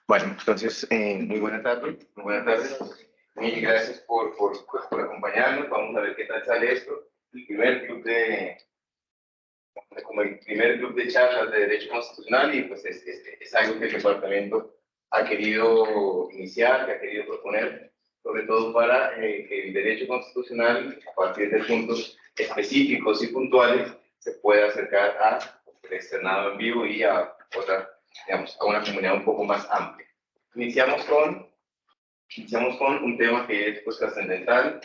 Bueno, entonces, muy buena tarde, muy buena tarde. Mil gracias por acompañarnos. Vamos a ver qué tal sale esto. El primer club como el primer club de charlas de Derecho Constitucional y pues es algo que el departamento ha querido iniciar, que ha querido proponer, sobre todo para que el Derecho Constitucional, a partir de puntos específicos y puntuales, se pueda acercar el externado en vivo y digamos, a una comunidad un poco más amplia. Iniciamos con un tema que es pues, trascendental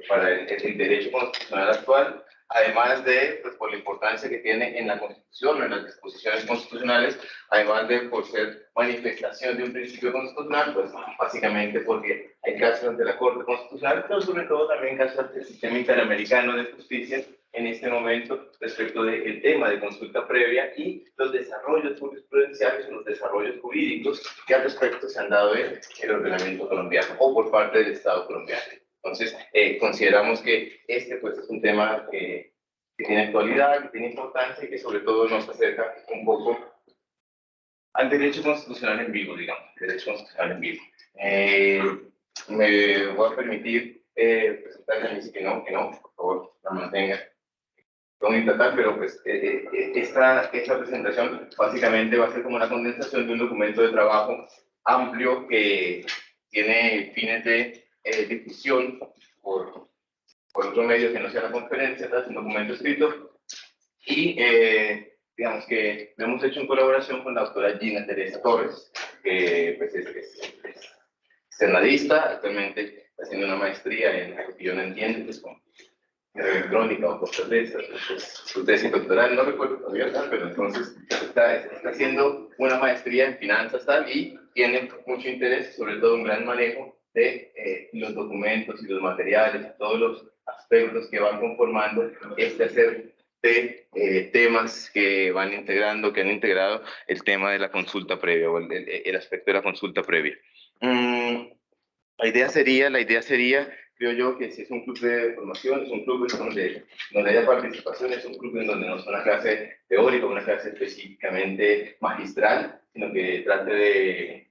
para el derecho constitucional actual, además de, pues, por la importancia que tiene en la Constitución, en las disposiciones constitucionales, además de por ser manifestación de un principio constitucional, pues básicamente porque hay casos de la Corte Constitucional, pero sobre todo también casos del sistema interamericano de justicia en este momento respecto del tema de consulta previa y los desarrollos jurisprudenciales, los desarrollos jurídicos que al respecto se han dado en el ordenamiento colombiano o por parte del Estado colombiano. Entonces, consideramos que pues, es un tema que tiene actualidad, que tiene importancia y que sobre todo nos acerca un poco al derecho constitucional en vivo, digamos, derecho constitucional en vivo. Me voy a permitir presentarle a mí, que no, por favor, la mantenga pero pues esta presentación básicamente va a ser como una condensación de un documento de trabajo amplio que tiene fines de difusión por otro medio que no sea la conferencia, es un documento escrito y digamos que lo hemos hecho en colaboración con la doctora Gina Teresa Torres, que pues es senadista, actualmente está haciendo una maestría en algo que yo no entiendo, que es como electrónica o cosas de esas, su tesis doctoral, no recuerdo todavía tal, pero entonces está haciendo una maestría en finanzas tal y tiene mucho interés, sobre todo un gran manejo de los documentos y los materiales y todos los aspectos que van conformando este hacer de temas que van integrando, que han integrado el tema de la consulta previa o el aspecto de la consulta previa. La idea sería, creo yo, que si es un club de formación, es un club donde haya participación, es un club en donde no es una clase teórica, una clase específicamente magistral, sino que trate de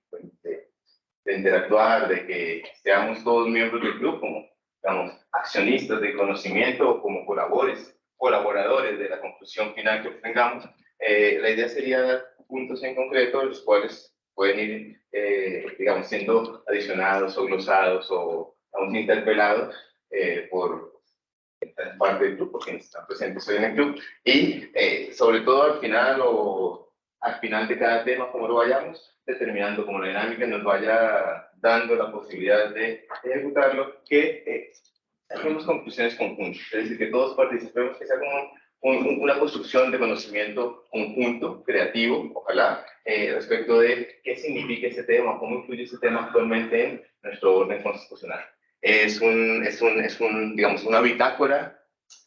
interactuar, de que seamos todos miembros del club, como, digamos, accionistas de conocimiento o como colaboradores de la conclusión final que obtengamos. La idea sería dar puntos en concreto, los cuales pueden ir, digamos, siendo adicionados o glosados o aún interpelados por parte del club, porque están presentes hoy en el club, y sobre todo al final de cada tema, como lo vayamos determinando, como la dinámica nos vaya dando la posibilidad de ejecutarlo, que hagamos conclusiones conjuntas, es decir, que todos participemos, que sea como una construcción de conocimiento conjunto, creativo, ojalá, respecto de qué significa ese tema, cómo influye ese tema actualmente en nuestro orden constitucional. Digamos, una bitácora,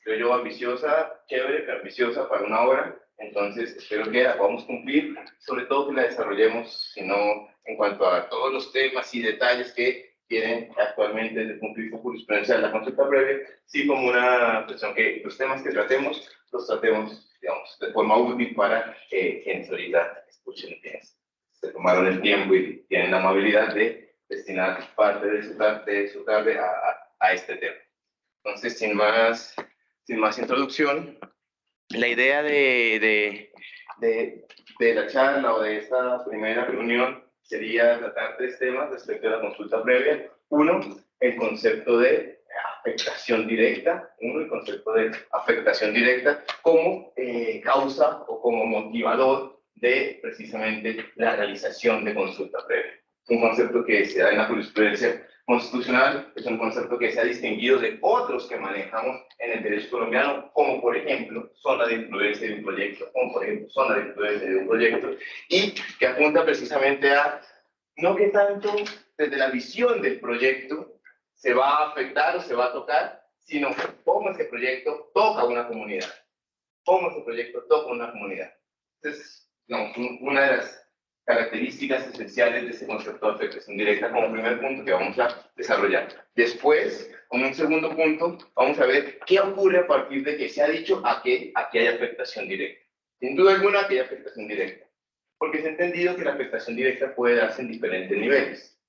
creo yo, ambiciosa, chévere, pero ambiciosa para una hora. Entonces, espero que la podamos cumplir, sobre todo que la desarrollemos, sino en cuanto a todos los temas y detalles que tienen actualmente desde el punto de vista jurisprudencial la consulta previa, sí como una cuestión que los temas que tratemos, los tratemos, digamos, de forma útil para quienes ahorita escuchen, quienes se tomaron el tiempo y tienen la amabilidad de destinar parte de su tarde a este tema. Entonces, sin más introducción, la idea de la charla o de esta primera reunión sería tratar tres temas respecto a la consulta previa. Uno, el concepto de afectación directa. El concepto de afectación directa como causa o como motivador de precisamente la realización de consulta previa. Un concepto que se da en la jurisprudencia constitucional, es un concepto que se ha distinguido de otros que manejamos en el derecho colombiano, como por ejemplo zona de influencia de un proyecto, y que apunta precisamente a no que tanto desde la visión del proyecto se va a afectar o se va a tocar, sino cómo ese proyecto toca a una comunidad. Entonces, digamos, una de las características esenciales de este concepto de afectación directa como primer punto que vamos a desarrollar. Después, como un segundo punto, vamos a ver qué ocurre a partir de que se ha dicho aquí hay afectación directa. Sin duda alguna, aquí hay afectación directa. porque es entendido que la afectación directa puede darse en diferentes niveles.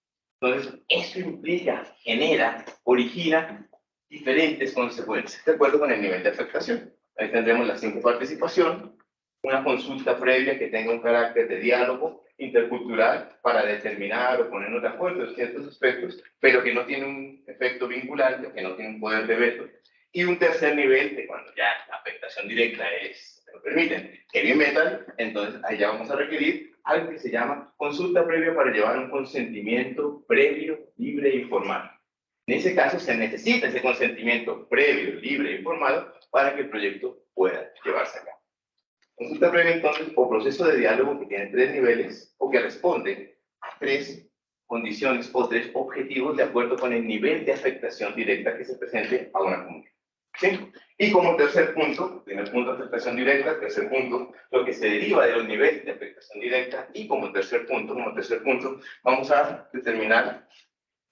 Entonces, esto implica, genera, origina diferentes consecuencias, de acuerdo con el nivel de afectación. Ahí tendremos la simple participación, una consulta previa que tenga un carácter de diálogo intercultural para determinar o ponernos de acuerdo en ciertos aspectos, pero que no tiene un efecto vinculante, que no tiene un poder de veto. Y un tercer nivel de cuando ya la afectación directa lo permiten, heavy metal, entonces ahí ya vamos a requerir algo que se llama consulta previa para llevar un consentimiento previo, libre e informado. En ese caso se necesita ese consentimiento previo, libre e informado para que el proyecto pueda llevarse a cabo. Consulta previa, entonces, o proceso de diálogo que tiene 3 niveles o que responde a 3 condiciones o 3 objetivos de acuerdo con el nivel de afectación directa que se presente a una comunidad. ¿Sí? Y como tercer punto, primer punto afectación directa, tercer punto, lo que se deriva de los niveles de afectación directa, y como tercer punto, vamos a determinar,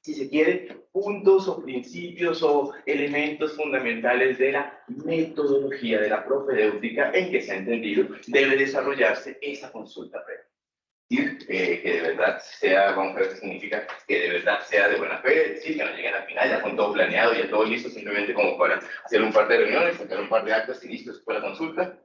si se quiere, puntos o principios o elementos fundamentales de la metodología de la propedéutica en que se ha entendido debe desarrollarse esa consulta previa. Que de verdad sea, vamos a ver qué significa, que de verdad sea de buena fe, es decir, que no lleguen al final ya con todo planeado, ya todo listo, simplemente como para hacer un par de reuniones, sacar un par de actas y listo, después la consulta,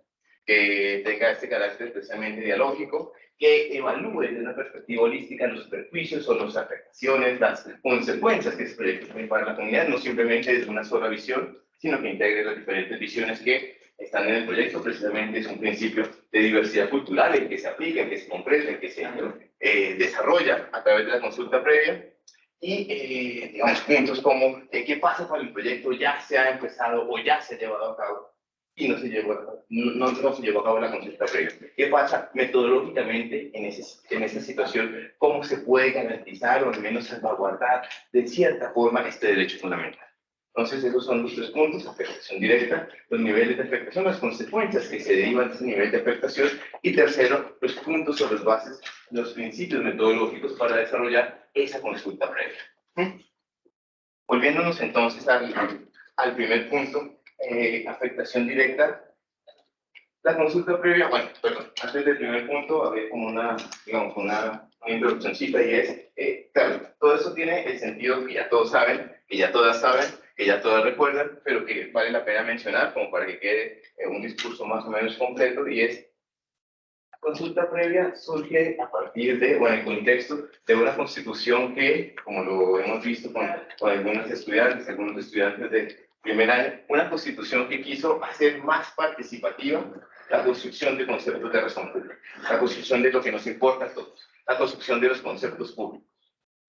que tenga este carácter precisamente dialógico, que evalúe desde una perspectiva holística los perjuicios o las afectaciones, las consecuencias que ese proyecto tiene para la comunidad, no simplemente desde una sola visión, sino que integre las diferentes visiones que están en el proyecto. Precisamente es un principio de diversidad cultural en que se aplica, en que se comprende, en que se desarrolla a través de la consulta previa. Y, digamos, puntos como qué pasa cuando el proyecto ya se ha empezado o ya se ha llevado a cabo y no se llevó a cabo la consulta previa. ¿Qué pasa metodológicamente en esa situación? ¿Cómo se puede garantizar o al menos salvaguardar de cierta forma este derecho fundamental? Entonces, esos son los 3 puntos: afectación directa, los niveles de afectación, las consecuencias que se derivan de ese nivel de afectación, y tercero, los puntos o las bases, los principios metodológicos para desarrollar esa consulta previa. Volviéndonos entonces al primer punto, afectación directa. La consulta previa, bueno, perdón, antes del primer punto, había como una introduccióncita, y es, claro, todo eso tiene el sentido que ya todos saben, que ya todas saben, que ya todas recuerdan, pero que vale la pena mencionar como para que quede un discurso más o menos completo, y es: la consulta previa surge a partir de, o en el contexto de una constitución que, como lo hemos visto con algunos estudiantes de primer año, una constitución que quiso hacer más participativa la construcción de conceptos de razón pública, la construcción de lo que nos importa a todos, la construcción de los conceptos públicos.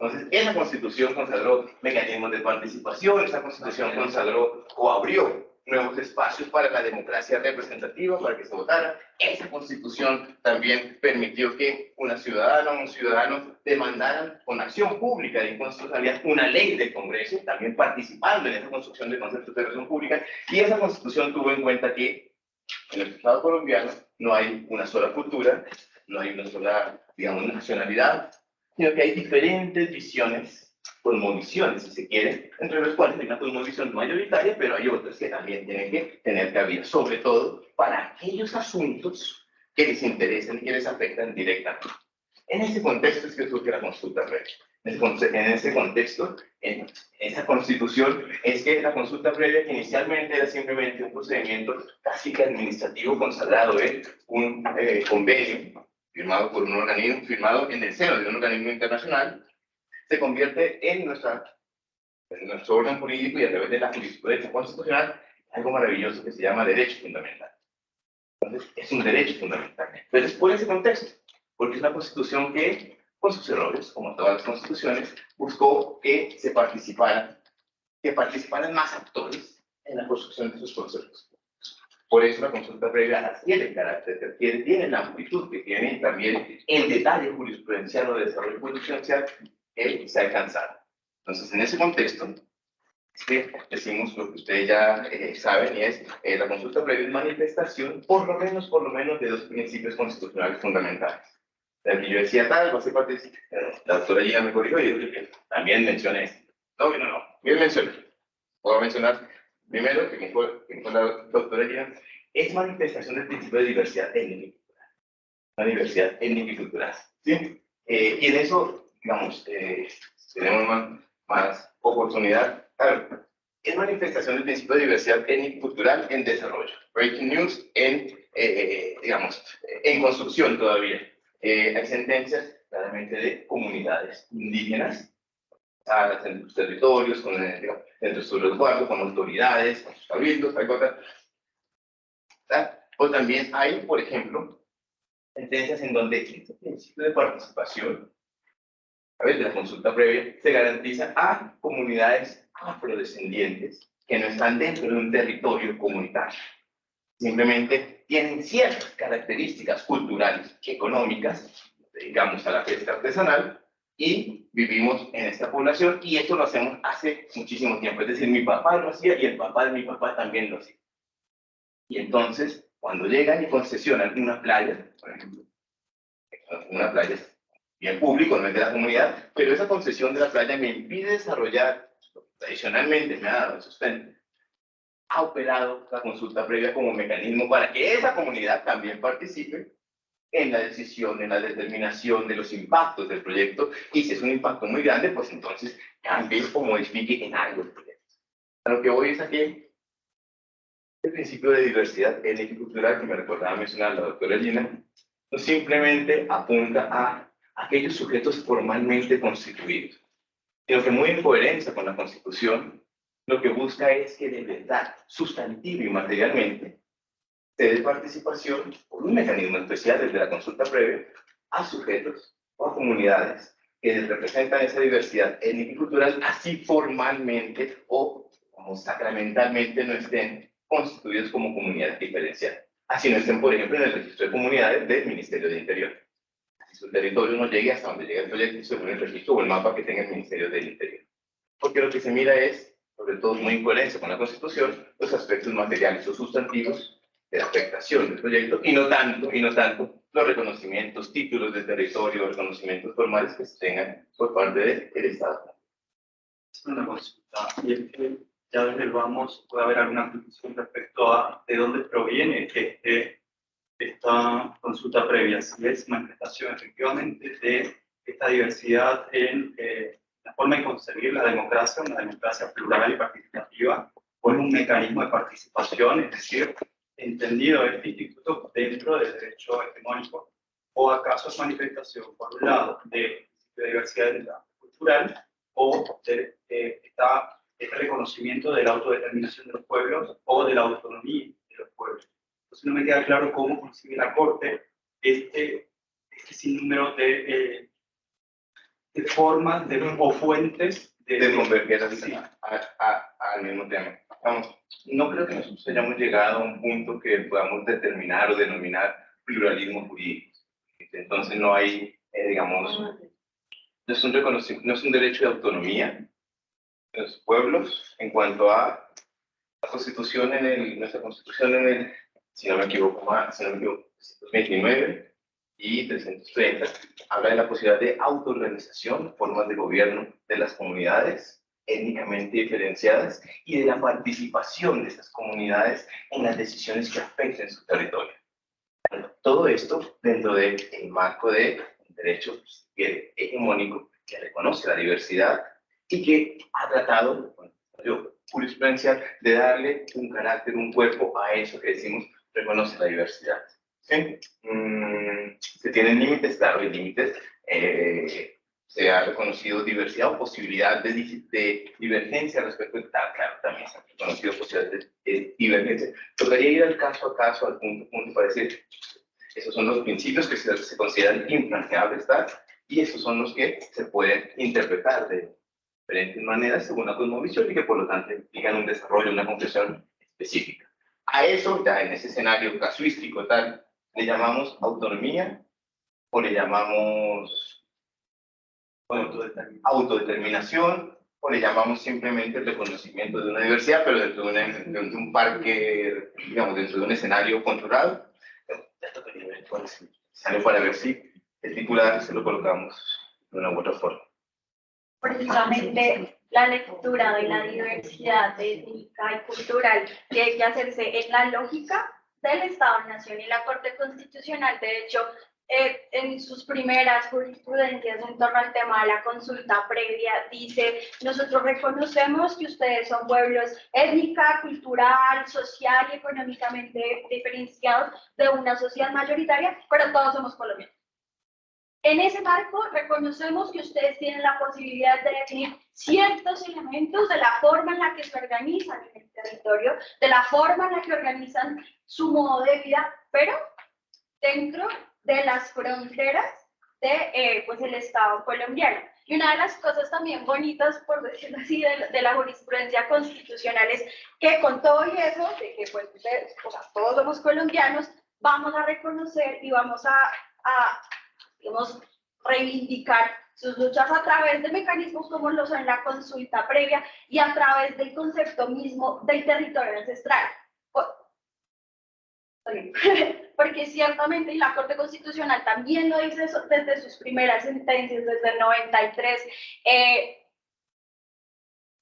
Entonces, esa constitución consagró mecanismos de participación, esa constitución consagró o abrió nuevos espacios para la democracia representativa, para que se votara. Esa constitución también permitió que una ciudadana o un ciudadano demandaran con acción pública de inconstitucionalidad una ley del Congreso, también participando en esa construcción de conceptos de razón pública. Y esa constitución tuvo en cuenta que en el Estado colombiano no hay una sola cultura, no hay una sola, digamos, nacionalidad, sino que hay diferentes visiones, cosmovisiones, si se quiere, entre las cuales hay una cosmovisión mayoritaria, pero hay otras que también tienen que tener cabida, sobre todo para aquellos asuntos que les interesan y que les afectan directamente. En ese contexto es que surge la consulta previa. En ese contexto, en esa constitución, es que la consulta previa, que inicialmente era simplemente un procedimiento casi que administrativo consagrado en un convenio firmado por un organismo, firmado en el seno de un organismo internacional, se convierte en nuestro orden jurídico, y a través de la jurisprudencia constitucional, algo maravilloso que se llama derecho fundamental. Entonces, es un derecho fundamental. Pero es por ese contexto, porque es una constitución que, con sus errores, como todas las constituciones, buscó que participaran más actores en la construcción de sus conceptos. Por eso la consulta previa adquiere el carácter que tiene la amplitud que tiene, y también el detalle jurisprudencial o de desarrollo jurisprudencial que se ha alcanzado. Entonces, en ese contexto, decimos lo que ustedes ya saben, y es la consulta previa es manifestación, por lo menos, de 2 principios constitucionales fundamentales. El que yo decía tal, va a ser parte de... La doctora Gina me corrigió y yo también mencioné esto. No, bien mencioné. Puedo mencionar primero, que fue la doctora Gina, es manifestación del principio de diversidad étnica. una diversidad étnica y cultural. ¿Sí? Y en eso, digamos, tenemos más oportunidad. Claro, es manifestación del principio de diversidad étnica y cultural en desarrollo. Breaking news digamos, en construcción todavía. Hay sentencias claramente de comunidades indígenas, en sus territorios, digamos, dentro de su resguardo, con autoridades, con sus cabildos, tal cosa. O también hay, por ejemplo, sentencias en donde este principio de participación, a través de la consulta previa, se garantiza a comunidades afrodescendientes que no están dentro de un territorio comunitario. Simplemente tienen ciertas características culturales y económicas, dedicamos a la pesca artesanal, y vivimos en esta población, y esto lo hacemos hace muchísimo tiempo. Es decir, mi papá lo hacía y el papá de mi papá también lo hacía. Y entonces, cuando llegan y concesionan una playa, por ejemplo, una playa es bien público, no es de la comunidad, pero esa concesión de la playa me impide desarrollar lo que tradicionalmente me ha dado el sustento. Ha operado la consulta previa como mecanismo para que esa comunidad también participe en la decisión, en la determinación de los impactos del proyecto, y si es un impacto muy grande, pues entonces cambie o modifique en algo el proyecto. A lo que voy es aquí el principio de diversidad étnica y cultural que me recordaba mencionar la doctora Gina, no simplemente apunta a aquellos sujetos formalmente constituidos, sino que muy en coherencia con la Constitución, lo que busca es que de verdad, sustantivo y materialmente, se dé participación por un mecanismo especial desde la consulta previa a sujetos o a comunidades que representan esa diversidad étnica y cultural, así formalmente o como sacramentalmente no estén constituidos como comunidad diferencial. Así no estén, por ejemplo, en el registro de comunidades del Ministerio de Interior. Así su territorio no llegue hasta donde llegue el proyecto según el registro o el mapa que tenga el Ministerio del Interior. Porque lo que se mira es, sobre todo muy en coherencia con la Constitución, los aspectos materiales o sustantivos de la afectación del proyecto, y no tanto los reconocimientos, títulos de territorio, reconocimientos formales que se tengan por parte del Estado. Una consulta, y es que ya desde el vamos puede haber alguna conclusión respecto a de dónde proviene esta consulta previa, si es manifestación efectivamente de esta diversidad en la forma de concebir la democracia, una democracia plural y participativa, o es un mecanismo de participación, es decir, entendido este instituto dentro del derecho hegemónico, o acaso es manifestación, por un lado, de diversidad cultural, o de este reconocimiento de la autodeterminación de los pueblos o de la autonomía de los pueblos. Entonces no me queda claro cómo concibe la Corte este sinnúmero de formas o fuentes de converger al mismo tema. Vamos, no creo que nosotros hayamos llegado a un punto que podamos determinar o denominar pluralismo jurídico. Entonces no hay, digamos, no es un derecho de autonomía de los pueblos en cuanto a la Constitución nuestra Constitución si no me equivoco, 329 y 330, habla de la posibilidad de autorrealización, formas de gobierno de las comunidades étnicamente diferenciadas y de la participación de estas comunidades en las decisiones que afecten su territorio. Todo esto dentro del marco de un derecho hegemónico que reconoce la diversidad y que ha tratado, jurisprudencial, de darle un carácter, un cuerpo a eso que decimos reconoce la diversidad. ¿Sí? Se tienen límites, claro, hay límites. Se ha reconocido diversidad o posibilidad de divergencia respecto a claro, también se ha reconocido posibilidades de divergencia. Tocaría ir al caso a caso, al punto a punto, para decir, esos son los principios que se consideran infranqueables, ¿verdad? Y esos son los que se pueden interpretar de diferentes maneras según la cosmovisión y que por lo tanto implican un desarrollo, una concreción específica. A eso, ya en ese escenario casuístico tal, le llamamos autonomía o le llamamos autodeterminación o le llamamos simplemente el reconocimiento de una diversidad, pero dentro de un parque, digamos, dentro de un escenario controlado. Ya tocaría ver cuál es el escenario para ver si el titular se lo colocamos de una u otra forma. Precisamente la lectura de la diversidad étnica y cultural tiene que hacerse en la lógica del Estado-Nación, y la Corte Constitucional, de hecho, en sus primeras jurisprudencias en torno al tema de la consulta previa, dice: nosotros reconocemos que ustedes son pueblos étnica, cultural, social y económicamente diferenciados de una sociedad mayoritaria, pero todos somos colombianos. En ese marco, reconocemos que ustedes tienen la posibilidad de definir ciertos elementos de la forma en la que se organizan en el territorio, de la forma en la que organizan su modo de vida, pero dentro de las fronteras de pues el Estado colombiano. Y una de las cosas también bonitas, por decirlo así, de la jurisprudencia constitucional es que con todo y eso, de que pues ustedes, o sea, todos somos colombianos, vamos a reconocer y vamos a digamos, reivindicar sus luchas a través de mecanismos como lo son la consulta previa y a través del concepto mismo del territorio ancestral. Porque ciertamente, y la Corte Constitucional también lo dice desde sus primeras sentencias, desde el 93,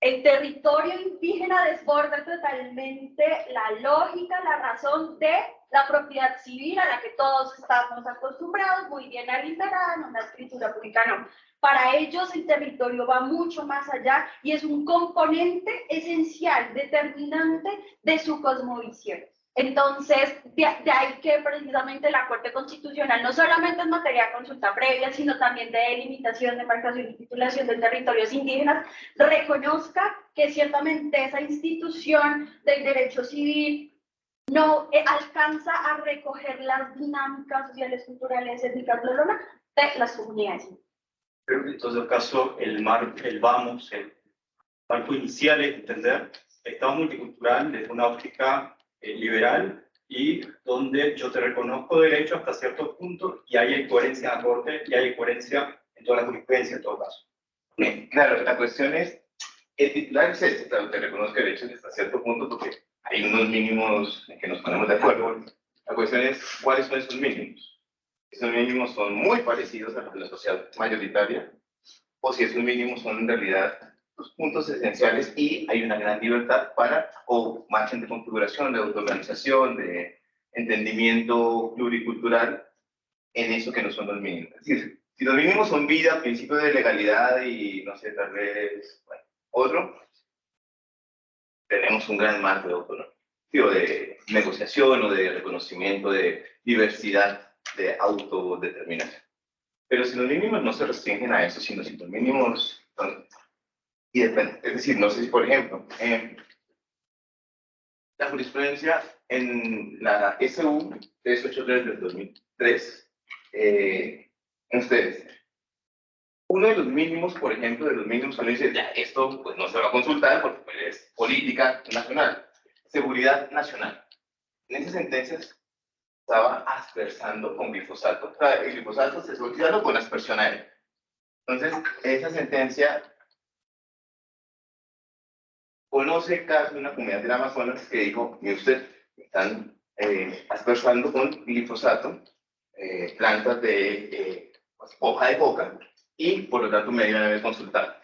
el territorio indígena desborda totalmente la lógica, la razón de la propiedad civil a la que todos estamos acostumbrados, muy bien aligerada en una escritura pública, no. Para ellos el territorio va mucho más allá y es un componente esencial, determinante de su cosmovisión. Entonces, de ahí que precisamente la Corte Constitucional, no solamente en materia de consulta previa, sino también de delimitación, demarcación y titulación de territorios indígenas, reconozca que ciertamente esa institución del derecho civil no alcanza a recoger las dinámicas sociales, culturales, étnicas, de las comunidades. Creo que en todo caso el marco inicial es entender el Estado multicultural desde una óptica liberal y donde yo te reconozco derecho hasta cierto punto y hay coherencia en la Corte y hay coherencia en toda la jurisprudencia en todo caso. Claro, la cuestión es, el titular es este, claro, te reconozco derechos hasta cierto punto porque hay unos mínimos en que nos ponemos de acuerdo. La cuestión es, ¿cuáles son esos mínimos? Esos mínimos son muy parecidos a los de la sociedad mayoritaria, o si esos mínimos son en realidad los puntos esenciales y hay una gran libertad para, o margen de configuración, de autoorganización, de entendimiento pluricultural en eso que no son los mínimos. Es decir, si los mínimos son vida, principio de legalidad y, no sé, tal vez, bueno, otro, tenemos un gran marco de autonomía, de negociación o de reconocimiento de diversidad, de autodeterminación. Pero si los mínimos no se restringen a eso, sino si los mínimos son... Y depende, es decir, no sé si, por ejemplo, la jurisprudencia en la SU 383 del 2003, ustedes, uno de los mínimos, por ejemplo, de los mínimos cuando dice, ya, esto pues no se va a consultar porque pues, es política nacional, seguridad nacional. En esas sentencias estaba aspersando con glifosato. O sea, el glifosato se está utilizando con aspersión aérea. Entonces, esa sentencia conoce el caso de una comunidad del Amazonas que dijo, mire usted, están aspersando con glifosato plantas de hoja de coca y por lo tanto me deben haber consultado.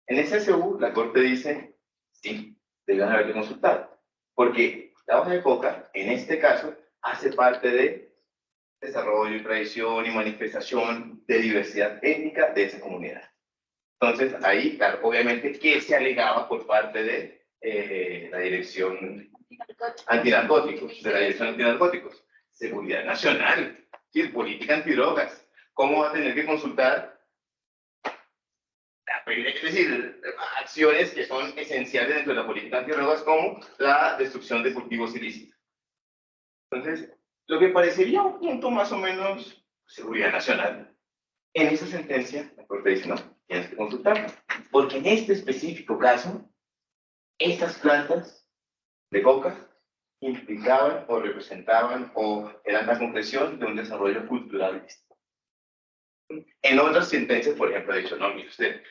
En SSU la Corte dice, sí, deben haberle consultado, porque la hoja de coca, en este caso, hace parte de desarrollo, tradición y manifestación de diversidad étnica de esa comunidad. Entonces, ahí, claro, obviamente, ¿qué se alegaba por parte de la Dirección Antinarcóticos? De la Dirección Antinarcóticos. Seguridad nacional, ¿sí? Política antidrogas. ¿Cómo va a tener que consultar? Es decir, acciones que son esenciales dentro de la política antidrogas, como la destrucción de cultivos ilícitos. Entonces, lo que parecería un punto más o menos seguridad nacional, en esa sentencia, la Corte dice, no, tienes que consultar, porque en este específico caso, estas plantas de coca implicaban o representaban o eran la concreción de un desarrollo cultural distinto. En otras sentencias, por ejemplo, ha dicho, no, mire usted,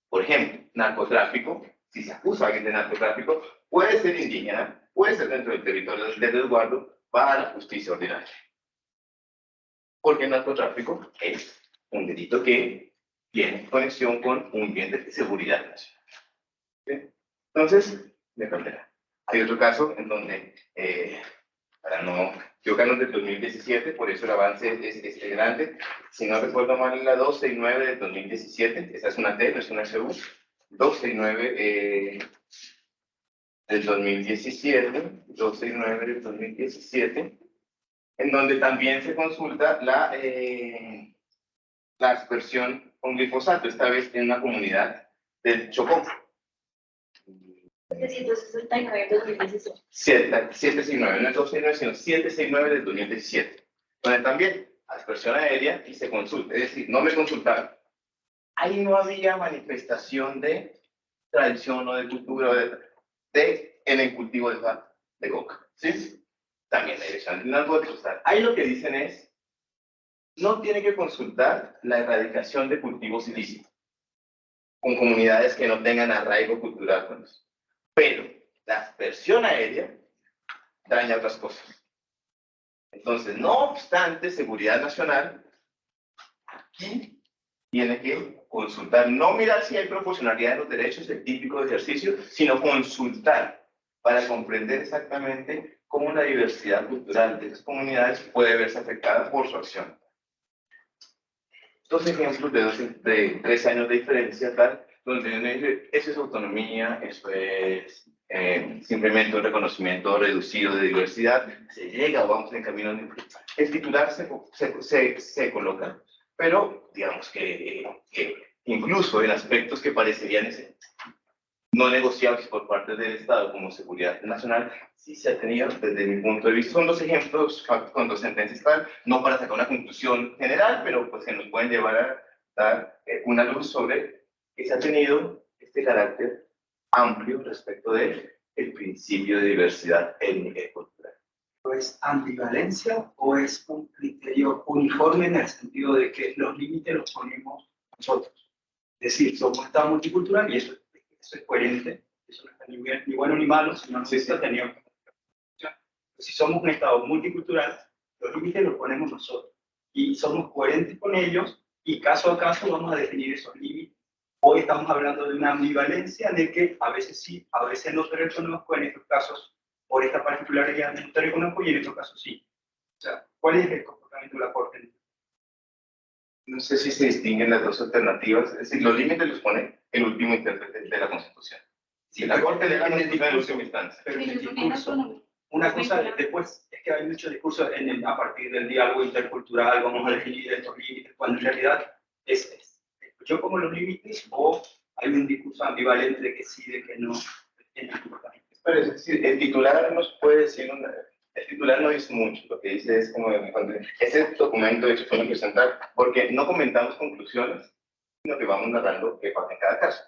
por ejemplo, narcotráfico, si se acusa a alguien de narcotráfico, puede ser indígena, puede ser dentro del territorio del resguardo para la justicia ordinaria. Porque el narcotráfico es un delito que tiene conexión con un bien de seguridad nacional. ¿Sí? Entonces, dependerá. Hay otro caso en donde, para no Yoganos del 2017, por eso el avance es grande. Si no recuerdo mal, la 12 y 9 del 2017, esa es una T, no es una SU. 12 y 9 del 2017, 12 y 9 del 2017, en donde también se consulta la aspersión con glifosato, esta vez en una comunidad del Chocó. 769 en 2017. 769, no es 269, sino 769 del 2017, donde también aspersión aérea y se consulta, es decir, no me consultaron. Ahí no había manifestación de tradición o de cultura en el cultivo de coca, ¿sí? También la dirección de narcóticos. Ahí lo que dicen es, no tiene que consultar la erradicación de cultivos ilícitos con comunidades que no tengan arraigo cultural con eso. Pero la aspersión aérea daña otras cosas. Entonces, no obstante, seguridad nacional, aquí tiene que consultar, no mirar si hay proporcionalidad de los derechos, el típico ejercicio, sino consultar para comprender exactamente cómo la diversidad cultural de esas comunidades puede verse afectada por su acción. Dos ejemplos de 3 años de diferencia, tal, donde uno dice, eso es autonomía, eso es simplemente un reconocimiento reducido de diversidad, se llega o vamos en camino. El titular se coloca, pero digamos que incluso en aspectos que parecerían no negociables por parte del Estado como seguridad nacional, sí se ha tenido desde mi punto de vista. Son 2 ejemplos con 2 sentencias, tal, no para sacar una conclusión general, pero pues que nos pueden llevar a dar una luz sobre que se ha tenido este carácter amplio respecto del principio de diversidad étnica y cultural. ¿Es ambivalencia o es un criterio uniforme en el sentido de que los límites los ponemos nosotros? Es decir, somos un Estado multicultural y eso es coherente, eso no está ni bueno ni malo, sino no está tenido. Si somos un Estado multicultural, los límites los ponemos nosotros y somos coherentes con ellos y caso a caso vamos a definir esos límites. Hoy estamos hablando de una ambivalencia de que a veces sí, a veces no te reconozco, en estos casos por esta particularidad no te reconozco y en estos casos sí. O sea, ¿cuál es el comportamiento de la Corte? No sé si se distinguen las 2 alternativas, es decir, los límites los pone el último intérprete de la Constitución. Si la Corte le da la Constitución en última instancia. Pero en el discurso, una cosa después es que hay mucho discurso a partir del diálogo intercultural, vamos a definir estos límites, cuando en realidad yo pongo los límites o hay un discurso ambivalente de que sí, de que no. Pero es decir, el titular nos puede decir el titular no dice mucho, lo que dice es como, ese documento de hecho fue presentar, porque no comentamos conclusiones, sino que vamos narrando qué pasa en cada caso.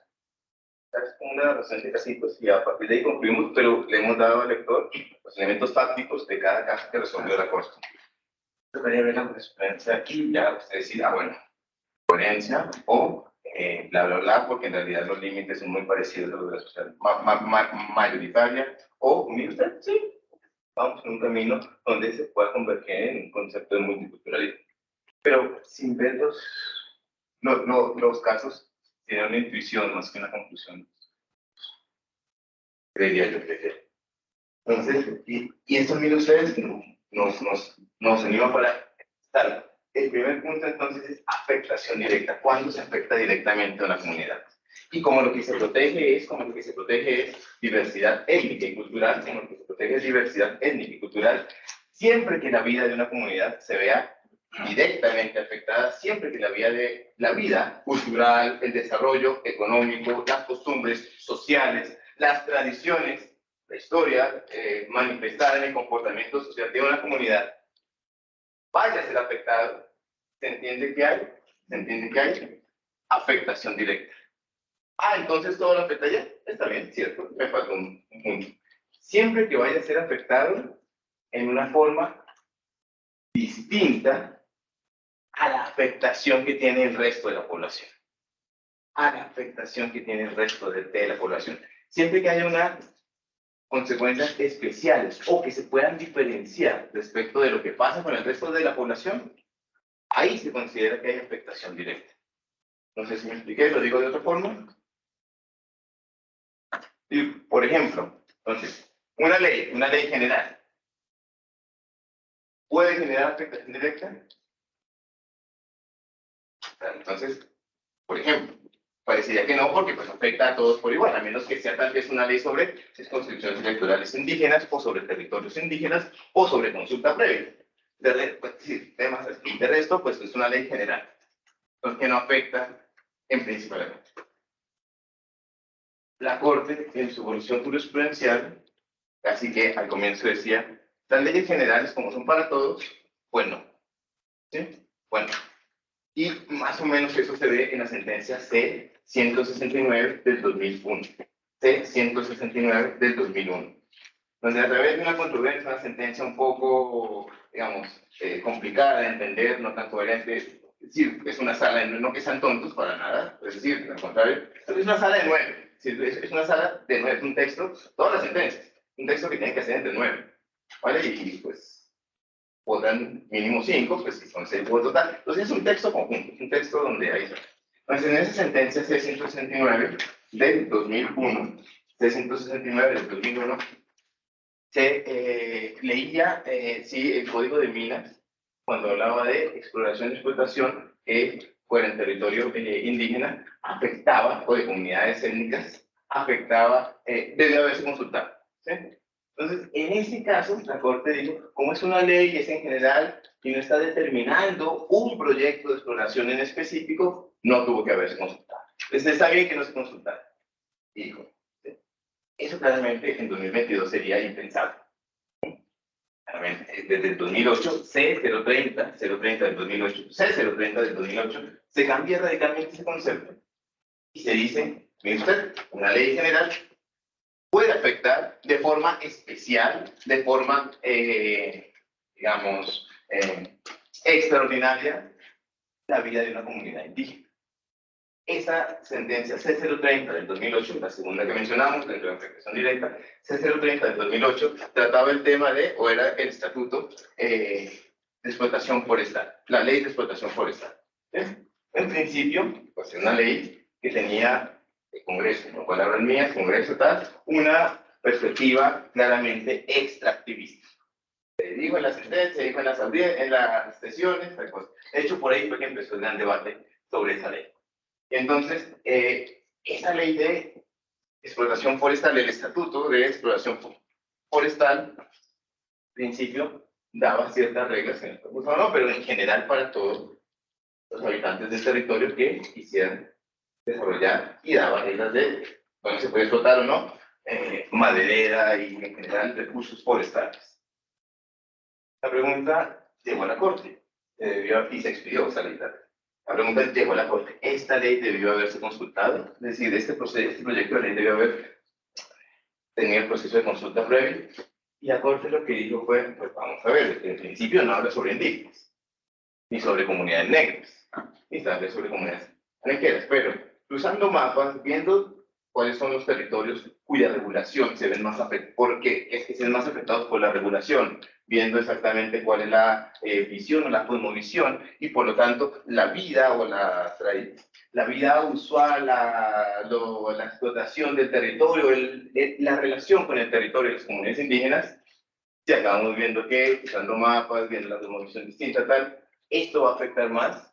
Es como una narración de casitos y a partir de ahí concluimos, pero le hemos dado al lector los elementos fácticos de cada caso que resolvió la Corte. Debería ver la jurisprudencia aquí, ya usted decir, bueno, coherencia o bla, bla, bla, porque en realidad los límites son muy parecidos a los de la sociedad mayoritaria, o, mire usted, sí, vamos en un camino donde se pueda convertir en un concepto de multiculturalismo. Pero sin ver los casos, tiene una intuición más que una conclusión. Creería yo, Entonces, y esto, mire ustedes, nos anima para estar. El primer punto, entonces, es afectación directa. ¿Cuándo se afecta directamente a una comunidad? Y como lo que se protege es diversidad étnica y cultural, como lo que se protege es diversidad étnica y cultural, siempre que la vida de una comunidad se vea directamente afectada, siempre que la vida cultural, el desarrollo económico, las costumbres sociales, las tradiciones, la historia manifestada en el comportamiento social de una comunidad vaya a ser afectado, se entiende que hay afectación directa. Entonces todo lo afecta ya. Está bien, cierto, me falta un punto. Siempre que vaya a ser afectado en una forma distinta a la afectación que tiene el resto de la población. A la afectación que tiene el resto de la población. Siempre que haya unas consecuencias especiales o que se puedan diferenciar respecto de lo que pasa con el resto de la población, ahí se considera que hay afectación directa. No sé si me expliqué, lo digo de otra forma. Y, por ejemplo, entonces, una ley general ¿Puede generar afectación directa? Entonces, por ejemplo, parecería que no, porque pues afecta a todos por igual, a menos que sea tal vez una ley sobre circunscripciones electorales indígenas, o sobre territorios indígenas, o sobre consulta previa. Pues, sí, temas así. De resto, pues es una ley general, entonces que no afecta en principio a la ley. La Corte, en su evolución jurisprudencial, así que al comienzo decía, las leyes generales como son para todos, pues no. ¿Sí? Bueno, y más o menos eso se ve en la sentencia C-169 del 2001. C-169 del 2001. Donde a través de una controversia, una sentencia un poco, digamos, complicada de entender, no tan coherente, es decir, es una sala, no que sean tontos para nada, es decir, al contrario, es una sala de 9, es una sala de 9, un texto, todas las sentencias, un texto que tiene que ser entre 9, ¿vale? Y pues podrán mínimo 5, pues si son 6 votos total. Entonces es un texto conjunto, es un texto donde hay... Entonces en esa sentencia C-169 del 2001, C-169 del 2001, se leía, sí, el Código de Minas, cuando hablaba de exploración y explotación que fuera en territorio indígena, afectaba, o de comunidades étnicas, afectaba, debe haberse consultado. ¿Sí? Entonces, en este caso, la Corte dijo, como es una ley, es en general, y no está determinando un proyecto de exploración en específico, no tuvo que haberse consultado. Entonces, está bien que no se consultara. Dijo, ¿sí? Eso claramente en 2022 sería impensable. Desde el 2008, C030 del 2008, C030 del 2008, se cambia radicalmente ese concepto y se dice, miren usted, una ley general puede afectar de forma especial, de forma, digamos, extraordinaria, la vida de una comunidad indígena. Esa sentencia C030 del 2008, la segunda que mencionamos, dentro de la afectación directa, C030 del 2008, trataba el tema de, o era el estatuto de explotación forestal, la ley de explotación forestal. ¿Sí? En principio, pues es una ley que tenía el Congreso, no palabras mías, Congreso tal, una perspectiva claramente extractivista. Se dijo en la sentencia, se dijo en las sesiones, tal cosa. De hecho, por ahí fue que empezó el gran debate sobre esa ley. Entonces, esa ley de explotación forestal, el estatuto de explotación forestal, en principio, daba ciertas reglas, en el no, pero en general para todos los habitantes del territorio que quisieran desarrollar, y daba reglas de cuándo se puede explotar o no, maderera y en general recursos forestales. La pregunta llegó a la Corte y se expidió esa ley. La pregunta llegó a la Corte. ¿Esta ley debió haberse consultado? Es decir, este proyecto de ley debió haber tenido el proceso de consulta previa. Y la Corte lo que dijo fue, pues vamos a ver, en principio no habla sobre indígenas, ni sobre comunidades negras, ni habla sobre comunidades ranqueras, pero cruzando mapas, viendo cuáles son los territorios cuya regulación se ven más afectados, porque es que se ven más afectados por la regulación, viendo exactamente cuál es la visión o la cosmovisión, y por lo tanto la vida o la vida usual, la explotación del territorio, la relación con el territorio de las comunidades indígenas, si acabamos viendo que, usando mapas, viendo la cosmovisión distinta, tal, esto va a afectar más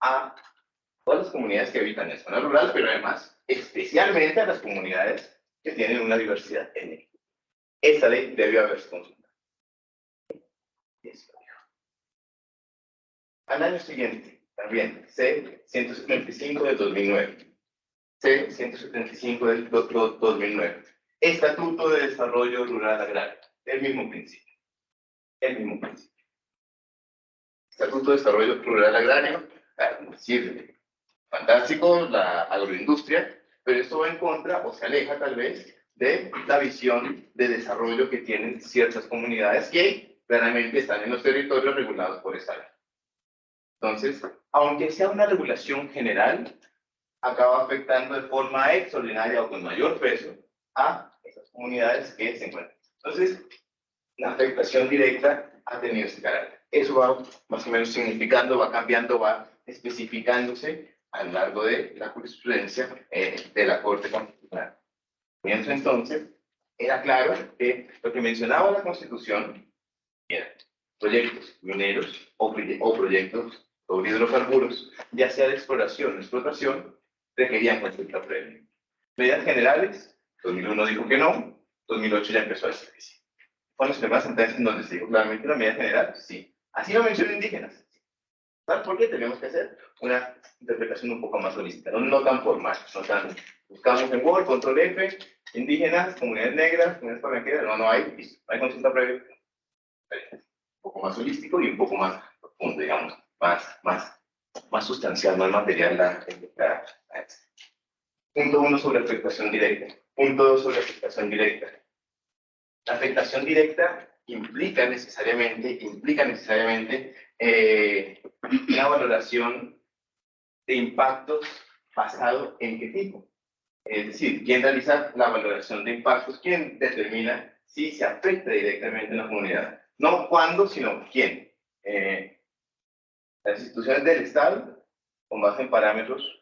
a todas las comunidades que habitan en zona rural, pero además, especialmente a las comunidades que tienen una diversidad étnica. Esta ley debió haberse consultado. Al año siguiente, también, C-175 del 2009. C-175 del 2009. Estatuto de Desarrollo Rural Agrario. El mismo principio. El mismo principio. Estatuto de Desarrollo Rural Agrario. Sirve. Fantástico la agroindustria, pero esto va en contra o se aleja tal vez de la visión de desarrollo que tienen ciertas comunidades que claramente están en los territorios regulados por esta ley. Entonces, aunque sea una regulación general, acaba afectando de forma extraordinaria o con mayor peso a esas comunidades que se encuentran. Entonces, la afectación directa ha tenido este carácter. Eso va más o menos significando, va cambiando, va especificándose a lo largo de la jurisprudencia de la Corte Constitucional. Mientras entonces, era claro que lo que mencionaba la Constitución proyectos mineros o proyectos sobre hidrocarburos, ya sea de exploración o explotación, requerían consulta previa. Medidas generales, 2001 dijo que no, 2008 ya empezó a decir que sí. Fueron las primeras sentencias en donde se dijo claramente una medida general, sí. Así lo mencionan indígenas. ¿Sabes por qué? Tenemos que hacer una interpretación un poco más holística, no tan formal, no tan... Buscamos en Word, control F, indígenas, comunidades negras, comunidades palenqueras, no hay, no hay consulta previa. Un poco más holístico y un poco más profundo, digamos, más sustancial, más material. Punto 1 sobre afectación directa. Punto 2 sobre afectación directa. La afectación directa implica necesariamente una valoración de impactos basado en qué tipo. Es decir, ¿quién realiza la valoración de impactos? ¿Quién determina si se afecta directamente a la comunidad? No cuándo, sino quién. Las instituciones del Estado, con base en parámetros,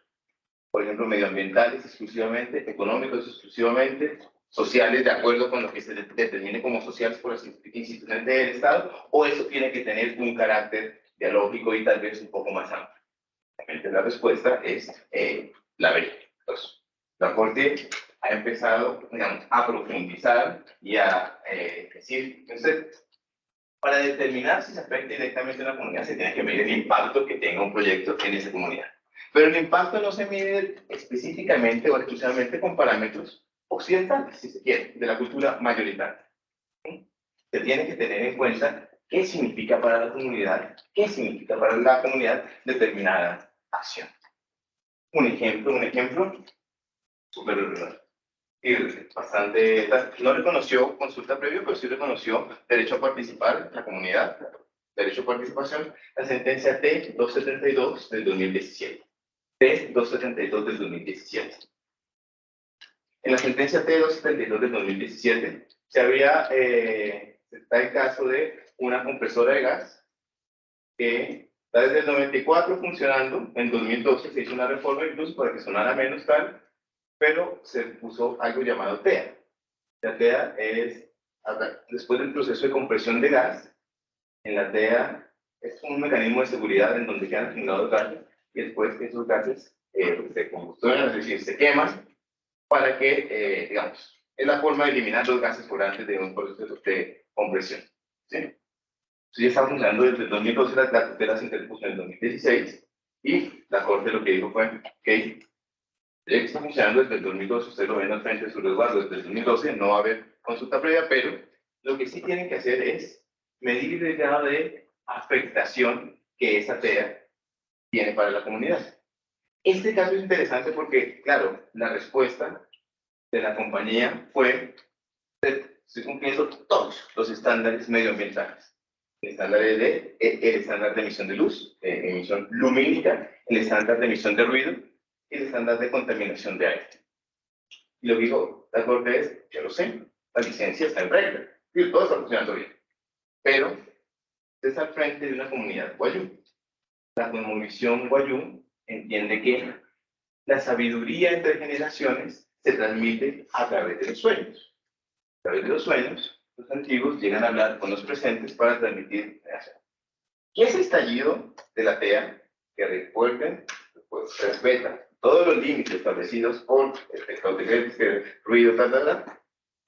por ejemplo, medioambientales exclusivamente, económicos exclusivamente, sociales de acuerdo con lo que se determine como sociales por las instituciones del Estado, o eso tiene que tener un carácter dialógico y tal vez un poco más amplio. La respuesta es la B. Entonces, la Corte ha empezado, digamos, a profundizar y a decir, entonces, para determinar si se afecta directamente a la comunidad, se tiene que medir el impacto que tenga un proyecto en esa comunidad. Pero el impacto no se mide específicamente o exclusivamente con parámetros occidentales, si se quiere, de la cultura mayoritaria. Se tiene que tener en cuenta qué significa para la comunidad, determinada acción. Un ejemplo súper bastante, no reconoció consulta previa, pero sí reconoció derecho a participar la comunidad, derecho a participación, la sentencia T-272 del 2017. T-272 del 2017. En la sentencia T-272 del 2017 está el caso de una compresora de gas que está desde el 94 funcionando, en 2012 se hizo una reforma incluso para que sonara menos tal, pero se puso algo llamado TEA. La TEA es, después del proceso de compresión de gas, en la TEA es un mecanismo de seguridad en donde quedan acumulados gases y después esos gases se combustionan, es decir, se queman para que, digamos, es la forma de eliminar los gases furantes de un proceso de compresión. ¿Sí? Entonces ya está funcionando desde el 2012, la tutela se interpuso en el 2016 y la Corte lo que dijo fue, ok, ya que está funcionando desde el 2012, usted lo ven al frente de su resguardo desde el 2012, no va a haber consulta previa, pero lo que sí tienen que hacer es medir el grado de afectación que esa TEA tiene para la comunidad. Este caso es interesante porque, claro, la respuesta de la compañía fue, estoy cumpliendo todos los estándares medioambientales. El estándar de emisión de luz, emisión lumínica, el estándar de emisión de ruido y el estándar de contaminación de aire. Y lo que dijo la Corte es, yo lo sé, la licencia está en regla, y todo está funcionando bien. Pero usted está al frente de una comunidad guayú. La cosmovisión guayú entiende que la sabiduría entre generaciones se transmite a través de los sueños. A través de los sueños, los antiguos llegan a hablar con los presentes para transmitir. ¿Qué es el estallido de la TEA? Que recuerden, pues, respeta todos los límites establecidos por los decretos de ruido,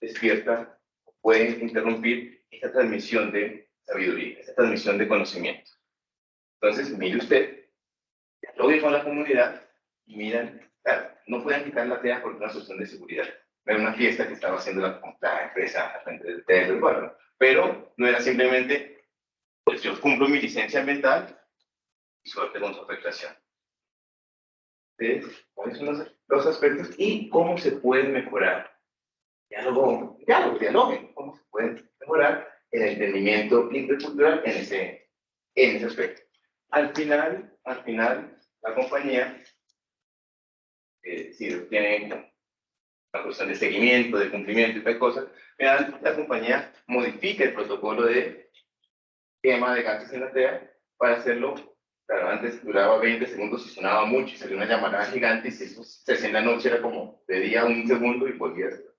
despierta, puede interrumpir esta transmisión de sabiduría, esta transmisión de conocimiento. Entonces, mire usted, lo dijo a la comunidad y miran, claro, no pueden quitar la TEA por una solución de seguridad. Era una fiesta que estaba haciendo la empresa a frente del TEA, bueno, pero no era simplemente, pues yo cumplo mi licencia ambiental y suerte con su afectación. Entonces, ¿cuáles son los aspectos y cómo se puede mejorar? Diálogo, cómo se puede mejorar el entendimiento intercultural en ese aspecto. Al final, la compañía, si tiene una cuestión de seguimiento, de cumplimiento y tal cosa, la compañía modifica el protocolo de quema de gases en la TEA para hacerlo. Claro, antes duraba 20 segundos y sonaba mucho y salía una llamada gigante y si eso se hacía en la noche era como de día 1 segundo y volvía a ser.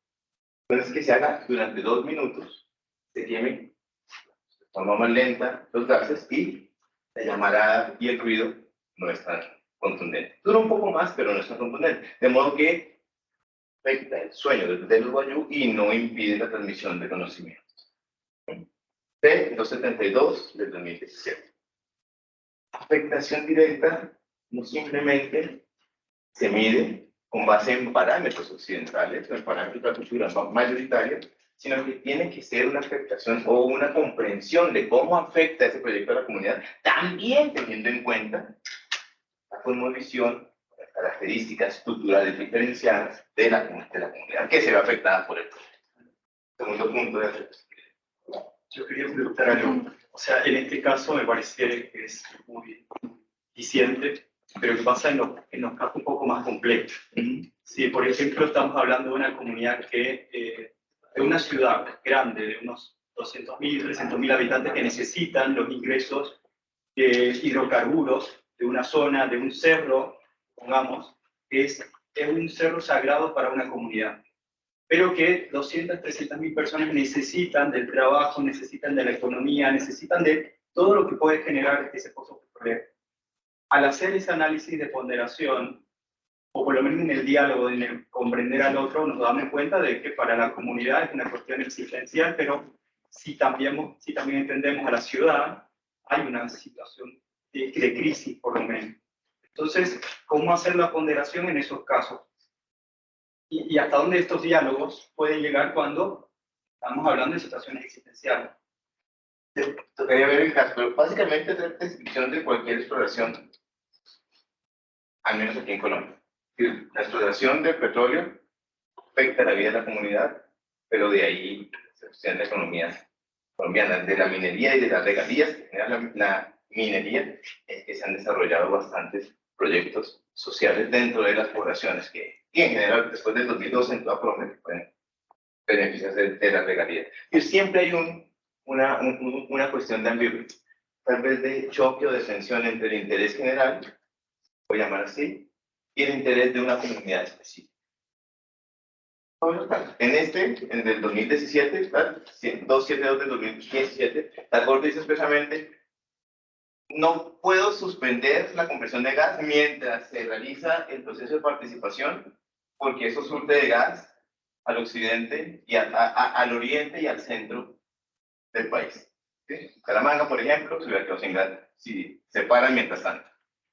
Entonces que se haga durante 2 minutos, se queme forma más lenta los gases y la llamarada y el ruido no es tan contundente. Dura un poco más, pero no es tan contundente. De modo que afecta el sueño de los guayú y no impide la transmisión de conocimientos. P272 del 2017. Afectación directa no simplemente se mide con base en parámetros occidentales, en parámetros de la cultura mayoritaria, sino que tiene que ser una afectación o una comprensión de cómo afecta ese proyecto a la comunidad, también teniendo en cuenta la cosmovisión, las características culturales diferenciadas de la comunidad que se ve afectada por el proyecto. Segundo punto de afectación. Yo quería preguntar algo. O sea, en este caso me parece que es muy eficiente, pero que pasa en los casos un poco más complejos. Si, por ejemplo, estamos hablando de una comunidad que, de una ciudad grande, de unos 200.000, 300.000 habitantes que necesitan los ingresos de hidrocarburos de una zona, de un cerro, pongamos, que es un cerro sagrado para una comunidad, pero que 200, 300.000 personas necesitan del trabajo, necesitan de la economía, necesitan de todo lo que puede generar ese pozo petrolero. Al hacer ese análisis de ponderación, o por lo menos en el diálogo, en el comprender al otro, nos damos cuenta de que para la comunidad es una cuestión existencial, pero si también entendemos a la ciudad, hay una situación de crisis, por lo menos. Entonces, ¿cómo hacer la ponderación en esos casos? Y hasta dónde estos diálogos pueden llegar cuando estamos hablando de situaciones existenciales. Tocaría ver el caso, pero básicamente es la descripción de cualquier exploración, al menos aquí en Colombia. La exploración del petróleo afecta la vida de la comunidad, pero de ahí se sostiene la economía colombiana, de la minería y de las regalías que genera la minería, es que se han desarrollado bastantes proyectos sociales dentro de las poblaciones que en general después del 2012 en toda Colombia pueden beneficiarse de las regalías. Y siempre hay una cuestión de ambigüedad, tal vez de choque o de tensión entre el interés general, voy a llamar así, y el interés de una comunidad específica. En el 2017, 272 del 2017, la Corte dice expresamente: no puedo suspender la compresión de gas mientras se realiza el proceso de participación, porque eso surte de gas al occidente y al oriente y al centro del país. ¿Sí? Calamanga, por ejemplo, se hubiera quedado sin gas si se paran mientras tanto.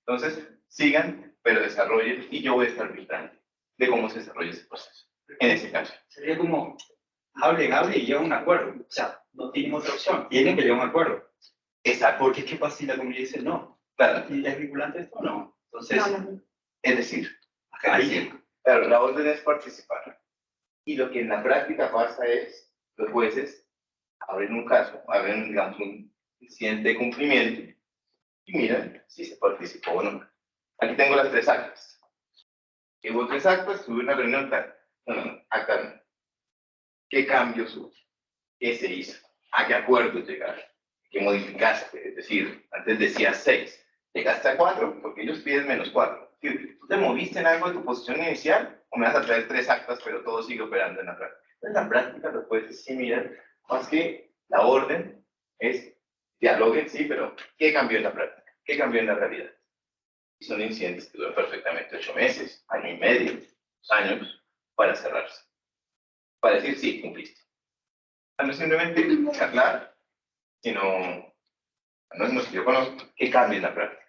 Entonces, sigan, pero desarrollen, y yo voy a estar vigilante de cómo se desarrolla ese proceso. En ese caso. Sería como, hablen y lleguen a un acuerdo. O sea, no tienen otra opción, tienen que llegar a un acuerdo. Exacto. Porque ¿qué pasa si la comunidad dice no? Claro. ¿Y es vinculante esto o no? Entonces, No. Es decir, ahí, claro, la orden es participar. Y lo que en la práctica pasa es, los jueces abren un caso, abren, digamos, un incidente de cumplimiento y miran si se participó o no. Aquí tengo las 3 actas. Y hubo 3 actas, tuve una reunión tal. No, acta no. ¿Qué cambios hubo? ¿Qué se hizo? ¿A qué acuerdo llegaron? ¿Qué modificaste? Es decir, antes decía 6, llegaste a 4 porque ellos piden -4. ¿Tú te moviste en algo de tu posición inicial o me vas a traer 3 actas pero todo sigue operando en la práctica? En la práctica los jueces sí miran, más que la orden es dialoguen, sí, pero ¿qué cambió en la práctica? ¿Qué cambió en la realidad? Y son incidentes que duran perfectamente 8 meses, año y medio, 2 años para cerrarse. Para decir sí, cumpliste. No es simplemente charlar, sino, no es que yo conozco, que cambie en la práctica.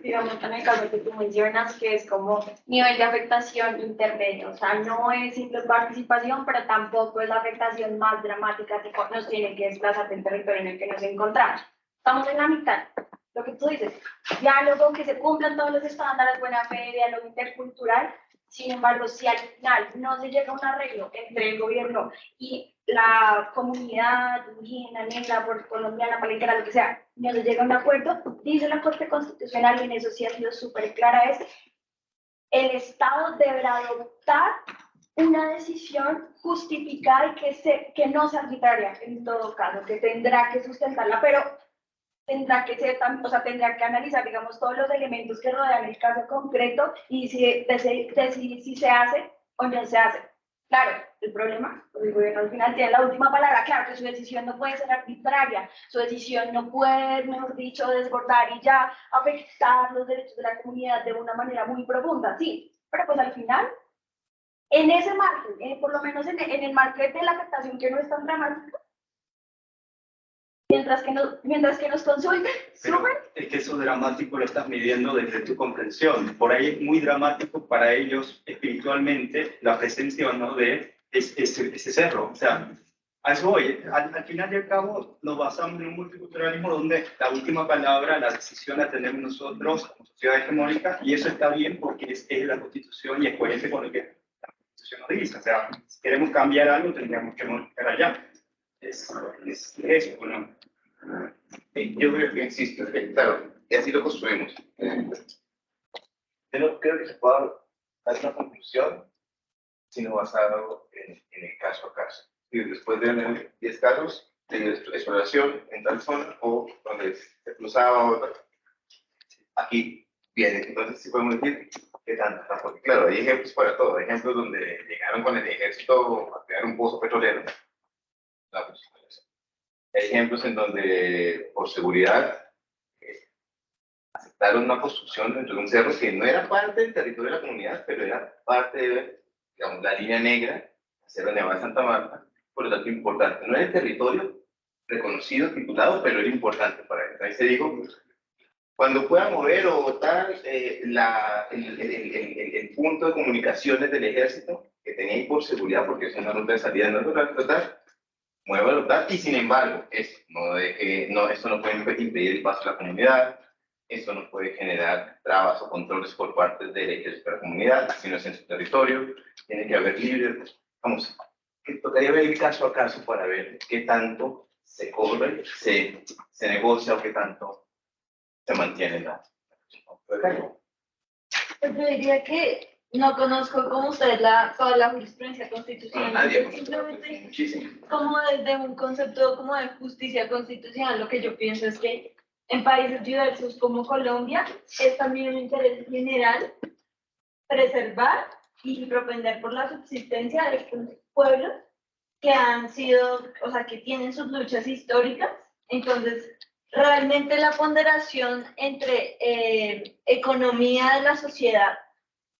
Digamos, en el caso que tú mencionas, que es como nivel de afectación intermedio, o sea, no es simple participación, pero tampoco es la afectación más dramática que nos tiene que desplazar del territorio en el que nos encontramos. Estamos en la mitad, lo que tú dices, diálogo, que se cumplan todos los estándares, buena fe, diálogo intercultural. Sin embargo, si al final no se llega a un arreglo entre el gobierno y la comunidad indígena, negra, colombiana, palenquera, lo que sea, no se llega a un acuerdo, dice la Corte Constitucional, y en eso sí ha sido súper clara, es el Estado deberá adoptar una decisión justificada y que no sea arbitraria en todo caso, que tendrá que sustentarla, pero tendrá que ser, o sea, tendrá que analizar, digamos, todos los elementos que rodean el caso concreto y decidir si se hace o no se hace. Claro, el problema, pues el gobierno al final tiene la última palabra, claro que su decisión no puede ser arbitraria, su decisión no puede, mejor dicho, desbordar y ya afectar los derechos de la comunidad de una manera muy profunda, sí, pero pues al final, en ese margen, por lo menos en el margen de la afectación que no es tan dramática, mientras que nos consulten, Pero súper. es que eso dramático lo estás midiendo desde tu comprensión. Por ahí es muy dramático para ellos espiritualmente la presencia, ¿no?, de ese cerro. O sea, a eso voy. Al final y al cabo nos basamos en un multiculturalismo donde la última palabra, la decisión la tenemos nosotros como sociedad hegemónica, y eso está bien porque es la Constitución y es coherente con lo que la Constitución nos dice. O sea, si queremos cambiar algo tendríamos que modificar allá. Es eso, ¿no? Yo creo que insisto, es que, claro, y así lo construimos. Yo no creo que se pueda dar una conclusión sino basado en el caso a caso. Y después de 10 casos de exploración en tal zona o donde se cruzaba otra, aquí viene. Entonces, sí podemos decir qué tanto. Porque, claro, hay ejemplos para todo. Hay ejemplos donde llegaron con el ejército a crear un pozo petrolero. La Hay ejemplos en donde, por seguridad, aceptaron una construcción dentro de un cerro que no era parte del territorio de la comunidad, pero era parte de, digamos, la línea negra, el Cerro Nevada de Santa Marta, por lo tanto importante. No era el territorio reconocido, titulado, pero era importante para él. Ahí se dijo, cuando pueda mover o tal el punto de comunicaciones del ejército, que tenía ahí por seguridad, porque es una ruta de salida natural, total, muévalo tal, y sin embargo, esto no puede impedir el paso de la comunidad, esto no puede generar trabas o controles por parte del ejército de la comunidad, si no es en su territorio, tiene que haber libre, vamos, que tocaría ver el caso a caso para ver qué tanto se corre, se negocia o qué tanto se mantiene la. Pues yo diría que no conozco como usted toda la jurisprudencia constitucional. Nadie, Simplemente muchísimo. como desde un concepto como de justicia constitucional, lo que yo pienso es que en países diversos como Colombia es también un interés general preservar y propender por la subsistencia de estos pueblos que han sido, o sea, que tienen sus luchas históricas. Entonces, realmente la ponderación entre economía de la sociedad,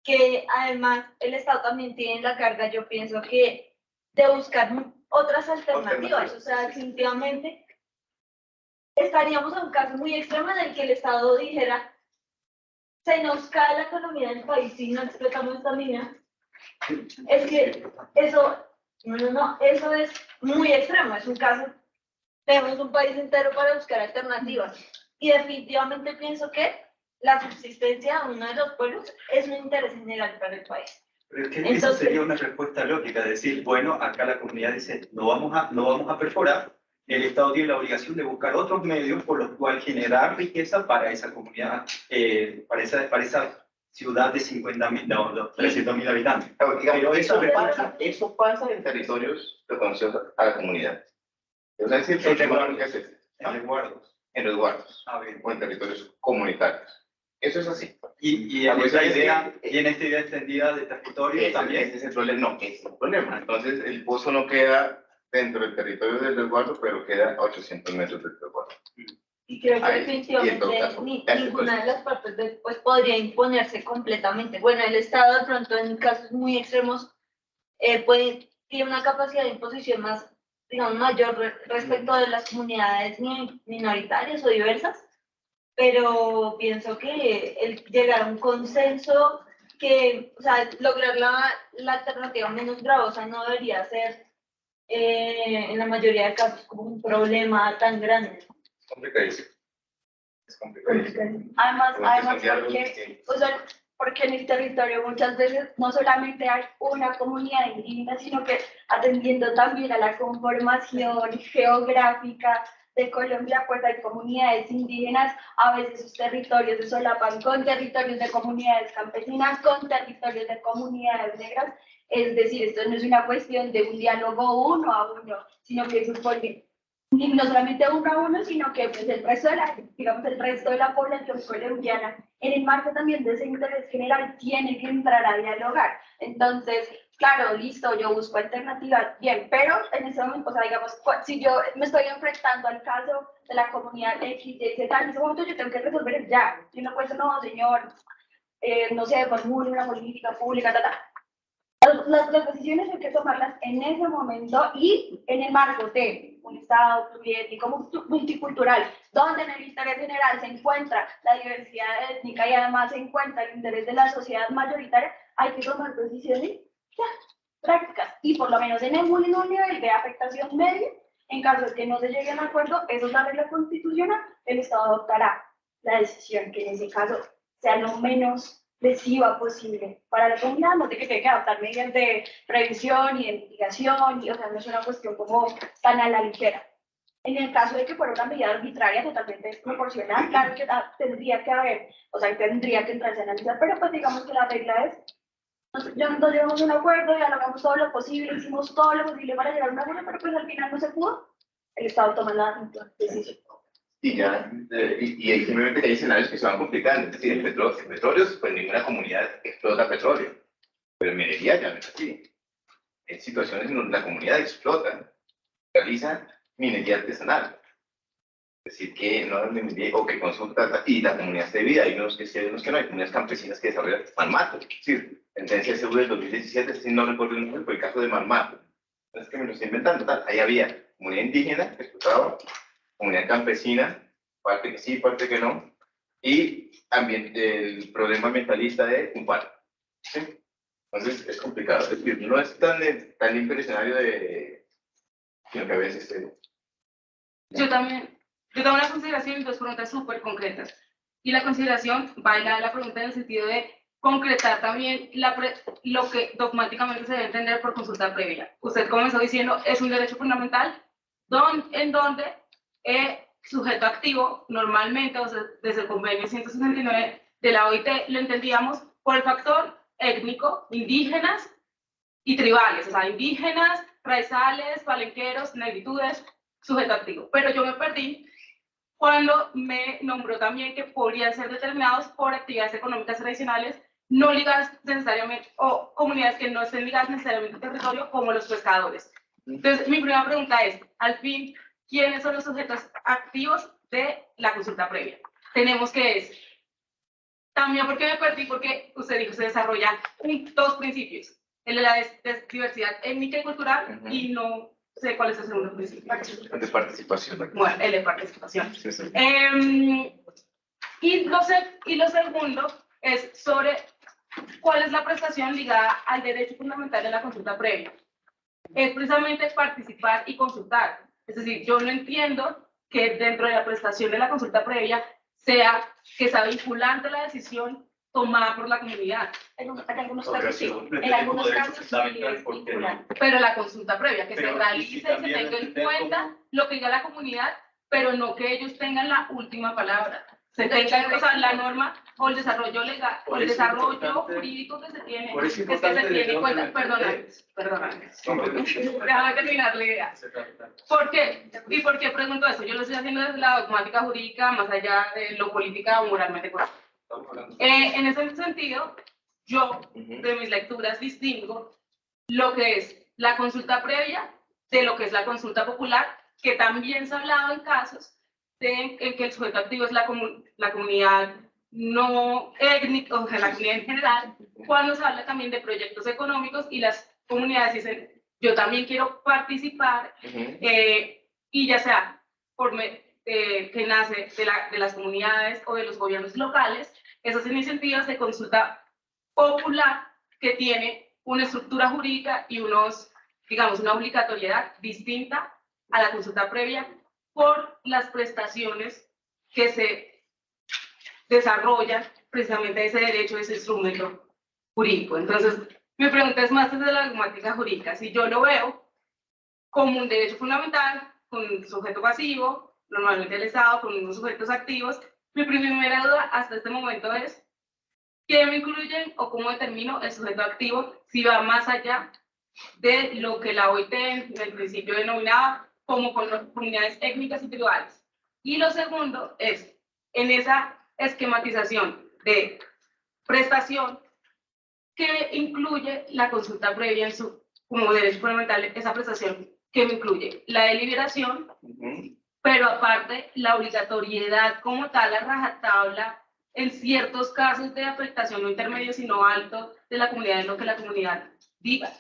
que además el Estado también tiene la carga, yo pienso que de buscar otras alternativas, o sea, definitivamente estaríamos en un caso muy extremo en el que el Estado dijera, se nos cae la economía del país si no explotamos esta mina. Es que eso, eso es muy extremo, es un caso, tenemos un país entero para buscar alternativas. Y definitivamente pienso que la subsistencia de uno de los pueblos es un interés general para el país. Pero es que esa sería una respuesta lógica, decir, bueno, acá la comunidad dice, no vamos a perforar, el Estado tiene la obligación de buscar otros medios por los cuales generar riqueza para esa comunidad, para esa ciudad de 50.000, no, 300.000 habitantes. Claro, digamos, Pero eso pasa en territorios reconocidos a la comunidad. O sea, es decir, en resguardos. en resguardos A ver. o en territorios comunitarios. Eso es así. Y en esta idea extendida de territorio también. Ese es el problema. No, ese es el problema. Entonces, el pozo no queda dentro del territorio del resguardo, pero queda a 800 metros del resguardo. Y creo que Ahí, definitivamente ninguna de las partes pues, podría imponerse completamente. Bueno, el Estado de pronto en casos muy extremos tiene una capacidad de imposición más, digamos, mayor respecto de las comunidades minoritarias o diversas, pero pienso que el llegar a un consenso que, o sea, lograr la alternativa menos gravosa no debería ser en la mayoría de casos como un problema tan grande. Es complicadísimo. Es complicadísimo. Además, Porque, porque en el territorio muchas veces no solamente hay una comunidad indígena, sino que atendiendo también a la conformación geográfica de Colombia, pues hay comunidades indígenas, a veces sus territorios se solapan con territorios de comunidades campesinas, con territorios de comunidades negras. Es decir, esto no es una cuestión de un diálogo uno a uno, sino que supone no solamente uno a uno, sino que pues, el resto de la población colombiana, en el marco también de ese interés general, tiene que entrar a dialogar. Entonces, claro, listo, yo busco alternativas, bien, pero en ese momento, o sea, digamos, si yo me estoy enfrentando al caso de la comunidad X, Y, Z, en ese momento yo tengo que resolver ya. Yo no puedo decir, no, señor, no sé, formule una política pública, las decisiones hay que tomarlas en ese momento y en el marco de un Estado pluriétnico, multicultural, donde en el interés general se encuentra la diversidad étnica y además se encuentra el interés de la sociedad mayoritaria, hay que tomar decisiones ya, prácticas y por lo menos en un nivel de afectación media, en caso de que no se llegue a un acuerdo, eso es la regla constitucional, el Estado adoptará la decisión que en ese caso sea lo menos lesiva posible para la comunidad, no de que tenga que adoptar medidas de prevención y de mitigación, y, o sea, no es una cuestión como tan a la ligera. En el caso de que fuera una medida arbitraria totalmente desproporcional, claro que tendría que haber, o sea, tendría que entrarse a analizar, pero pues digamos que la regla es, nos llegamos a un acuerdo, dialogamos todo lo posible, hicimos todo lo posible para llegar a un acuerdo, pero pues al final no se pudo, el Estado toma la decisión. Y ya, y simplemente hay escenarios que se van complicando. Es decir, el petróleo, pues ninguna comunidad explota petróleo, pero en minería ya no es así. Hay situaciones en donde la comunidad explota, realiza minería artesanal. Es decir, que no es minería o que consulta y la comunidad esté viva. Hay unos que sí, hay unos que no. Hay comunidades campesinas que desarrollan Marmato. Es decir, sentencia SU del 2017, si no recuerdo el nombre, fue el caso de Marmato. No es que me lo estoy inventando, tal. Ahí había comunidad indígena que explotaba, comunidad campesina, parte que sí, parte que no, y también el problema ambientalista de un par. ¿Sí? Entonces es complicado, es decir, no es tan impresionario de lo que a veces Yo también tengo una consideración y dos preguntas súper concretas. Y la consideración va a la pregunta en el sentido de concretar también lo que dogmáticamente se debe entender por consulta previa. Usted comenzó diciendo, es un derecho fundamental en donde sujeto activo, normalmente, o sea, desde el convenio 169 de la OIT, lo entendíamos por el factor étnico, indígenas y tribales, o sea, indígenas, raizales, palenqueros, negritudes, sujeto activo. Pero yo me perdí cuando me nombró también que podrían ser determinados por actividades económicas tradicionales no ligadas necesariamente, o comunidades que no estén ligadas necesariamente al territorio, como los pescadores. Entonces, mi primera pregunta es, al fin, ¿quiénes son los sujetos activos de la consulta previa? Tenemos que es, también porque me perdí, porque usted dijo, se desarrolla dos principios, el de la diversidad étnica y cultural, y no sé cuál es el segundo principio. de participación. Bueno, el de participación. Sí, sí. Y lo segundo es sobre cuál es la prestación ligada al derecho fundamental de la consulta previa. Es precisamente participar y consultar. Es decir, yo no entiendo que dentro de la prestación de la consulta previa sea que sea vinculante la decisión tomada por la comunidad. En algunos casos sí, en algunos casos sí es vinculante. Pero la consulta previa, que Pero se realice y se tenga en cuenta lo que diga la comunidad, pero no que ellos tengan la última palabra. Se tenga, o sea, la norma o el desarrollo legal, o el desarrollo jurídico que se tiene, que se tiene en cuenta. Perdóname. Déjame terminar la idea. ¿Por qué? ¿Y por qué pregunto eso? Yo lo estoy haciendo desde la dogmática jurídica, más allá de lo política o moralmente correcto. En ese sentido, yo de mis lecturas distingo lo que es la consulta previa de lo que es la consulta popular, que también se ha hablado en casos en que el sujeto activo es la comunidad no étnica, o sea, la comunidad en general, cuando se habla también de proyectos económicos y las comunidades dicen, yo también quiero participar, y ya sea que nace de las comunidades o de los gobiernos locales, esas iniciativas de consulta popular que tiene una estructura jurídica y digamos, una obligatoriedad distinta a la consulta previa por las prestaciones que se desarrollan precisamente ese derecho, ese instrumento jurídico. Entonces, mi pregunta es más desde la dogmática jurídica. Si yo lo veo como un derecho fundamental, con un sujeto pasivo, normalmente el Estado, con unos sujetos activos, mi primera duda hasta este momento es ¿qué me incluyen o cómo determino el sujeto activo si va más allá de lo que la OIT en el principio denominaba como comunidades étnicas y tribales? Y lo segundo es, en esa esquematización de prestación, que incluye la consulta previa en su, como derecho fundamental, esa prestación que incluye la deliberación, pero aparte la obligatoriedad como tal, a rajatabla, en ciertos casos de afectación no intermedio, sino alto de la comunidad, en lo que la comunidad diga.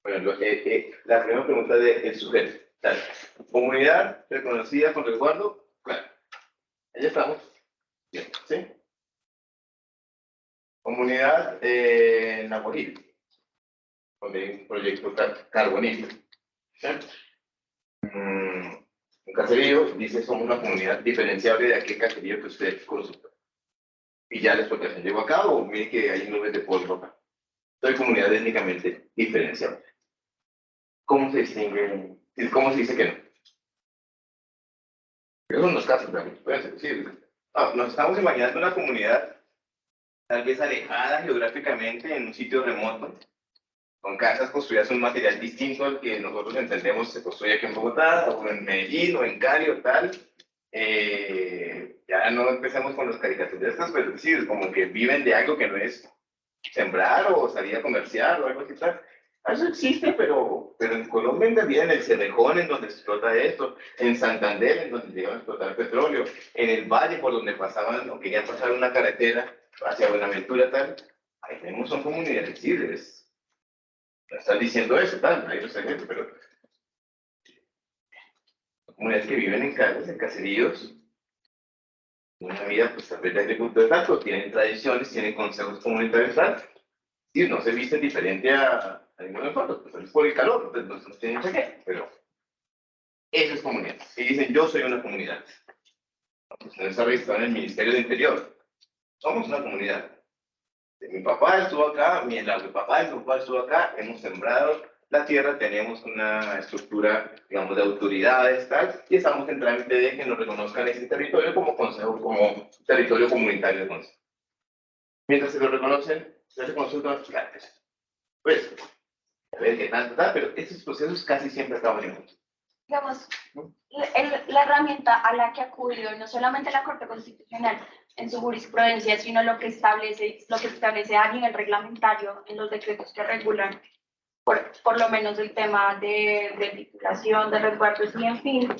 Bueno, la primera pregunta del sujeto. Tal. Comunidad reconocida con resguardo, claro. Ahí estamos. Bien, ¿sí? Comunidad Nahuajil, donde hay un proyecto carbonífero. ¿Sí? Un caserío dice somos una comunidad diferenciable de aquel caserío que usted consulta. Y ya la explotación llegó a cabo, mire que hay nubes de polvo acá. Soy comunidad étnicamente diferenciable. ¿Cómo se distingue? ¿Cómo se dice que no? Esos son los casos, ¿no? Pueden ser, nos estamos imaginando una comunidad tal vez alejada geográficamente en un sitio remoto, con casas construidas en un material distinto al que nosotros entendemos se construye aquí en Bogotá, o en Medellín, o en Cali, o tal. Ya no empecemos con los caricaturistas, pero es decir, como que viven de algo que no es sembrar o salida comercial o algo así tal. Eso existe, pero en Colombia en realidad, en el Cerrejón, en donde se explota esto, en Santander, en donde llegan a explotar petróleo, en el Valle, por donde pasaban o querían pasar una carretera hacia Buenaventura, tal, ahí tenemos, son comunidades libres. No están diciendo eso, tal, hay otros ejemplos, pero son comunidades que viven en casas, en caseríos, una vida, pues tal vez de agricultura, tal, pero tienen tradiciones, tienen consejos comunitarios, tal, y no se visten diferente a ninguno de nosotros, pues es por el calor, entonces no tienen por qué, pero eso es comunidad. Y dicen, yo soy una comunidad. Pues no está registrado en el Ministerio de Interior. Somos una comunidad. Mi papá estuvo acá, mi papá estuvo acá, hemos sembrado la tierra, tenemos una estructura, digamos, de autoridades, tal, y estamos en trámite de que nos reconozcan ese territorio como consejo, como territorio comunitario de consejo. Mientras se lo reconocen, se consultan los planes. Pues, a ver qué tanto da, pero estos procesos casi siempre acaban en juntos. Digamos, la herramienta a la que acudió no solamente la Corte Constitucional en su jurisprudencia, sino lo que establece a nivel reglamentario en los decretos que regulan, por lo menos el tema de titulación, de resguardos y en fin,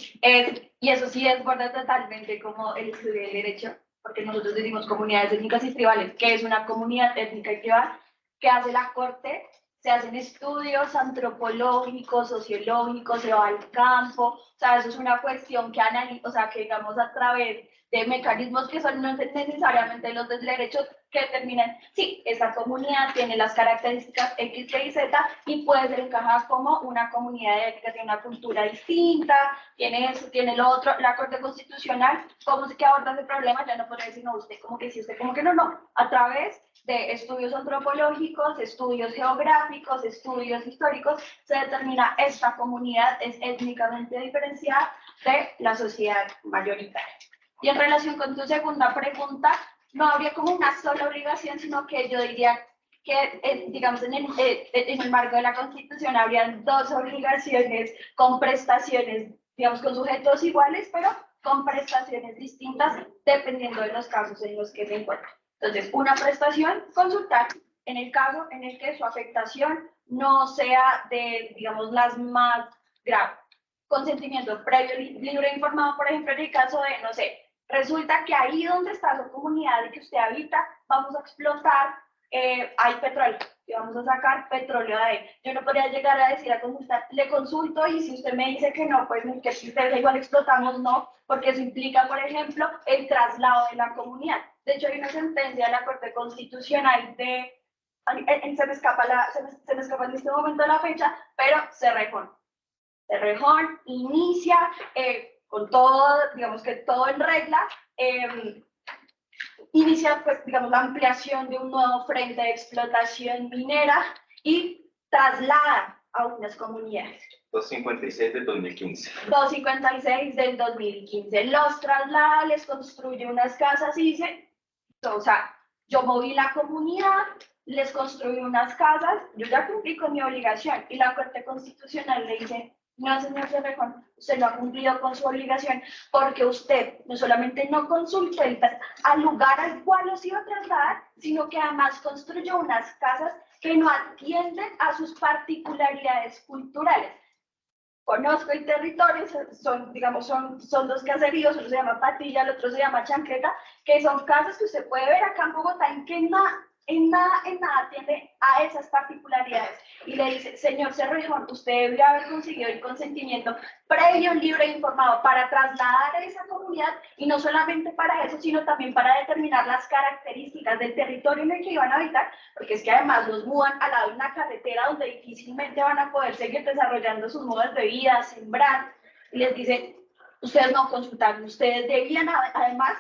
y eso sí desborda totalmente como el estudio del derecho, porque nosotros decimos comunidades étnicas y tribales, que es una comunidad étnica y tribal, que hace la Corte. Se hacen estudios antropológicos, sociológicos, se va al campo, o sea, eso es una cuestión que analiza, o sea, que digamos a través de mecanismos que son no necesariamente los del derecho que determinan, sí, esa comunidad tiene las características X, Y, Z y puede ser encajada como una comunidad étnica, tiene una cultura distinta, tiene eso, tiene lo otro. La Corte Constitucional, ¿cómo se que aborda ese problema? Ya no podría decir, no, usted como que sí, usted como que no, a través de estudios antropológicos, estudios geográficos, estudios históricos, se determina esta comunidad es étnicamente diferenciada de la sociedad mayoritaria. Y en relación con tu segunda pregunta, no habría como una sola obligación, sino que yo diría que, digamos, en el marco de la Constitución habrían dos obligaciones con prestaciones, digamos, con sujetos iguales, pero con prestaciones distintas dependiendo de los casos en los que se encuentran. Entonces, una prestación, consultar en el caso en el que su afectación no sea de, digamos, las más graves. Consentimiento previo, libre e informado, por ejemplo, en el caso de, no sé, resulta que ahí donde está su comunidad y que usted habita, vamos a explotar, hay petróleo, y vamos a sacar petróleo de ahí. Yo no podría llegar a decir a consultar, le consulto y si usted me dice que no, pues que si ustedes igual explotamos, no, porque eso implica, por ejemplo, el traslado de la comunidad. De hecho, hay una sentencia de la Corte Constitucional de, se me escapa en este momento la fecha, pero Cerrejón. Cerrejón inicia con todo, digamos que todo en regla, inicia, pues, digamos, la ampliación de un nuevo frente de explotación minera y traslada a unas comunidades. 256 del 2015. 256 del 2015. Los traslada, les construye unas casas y dice, o sea, yo moví la comunidad, les construí unas casas, yo ya cumplí con mi obligación. Y la Corte Constitucional le dice, no, señor Cerrejón, usted no ha cumplido con su obligación porque usted no solamente no consultó al lugar al cual los iba a trasladar, sino que además construyó unas casas que no atienden a sus particularidades culturales. Conozco el territorio, digamos, son dos caseríos, uno se llama Patilla, el otro se llama Chancleta, que son casas que usted puede ver acá en Bogotá, en que en nada atiende a esas particularidades. Y le dice, señor Cerrejón, usted debería haber conseguido el consentimiento previo, libre e informado para trasladar a esa comunidad, y no solamente para eso, sino también para determinar las características del territorio en el que iban a habitar, porque es que además los mudan al lado de una carretera donde difícilmente van a poder seguir desarrollando sus modos de vida, sembrar, y les dicen, ustedes no consultaron, ustedes debían además.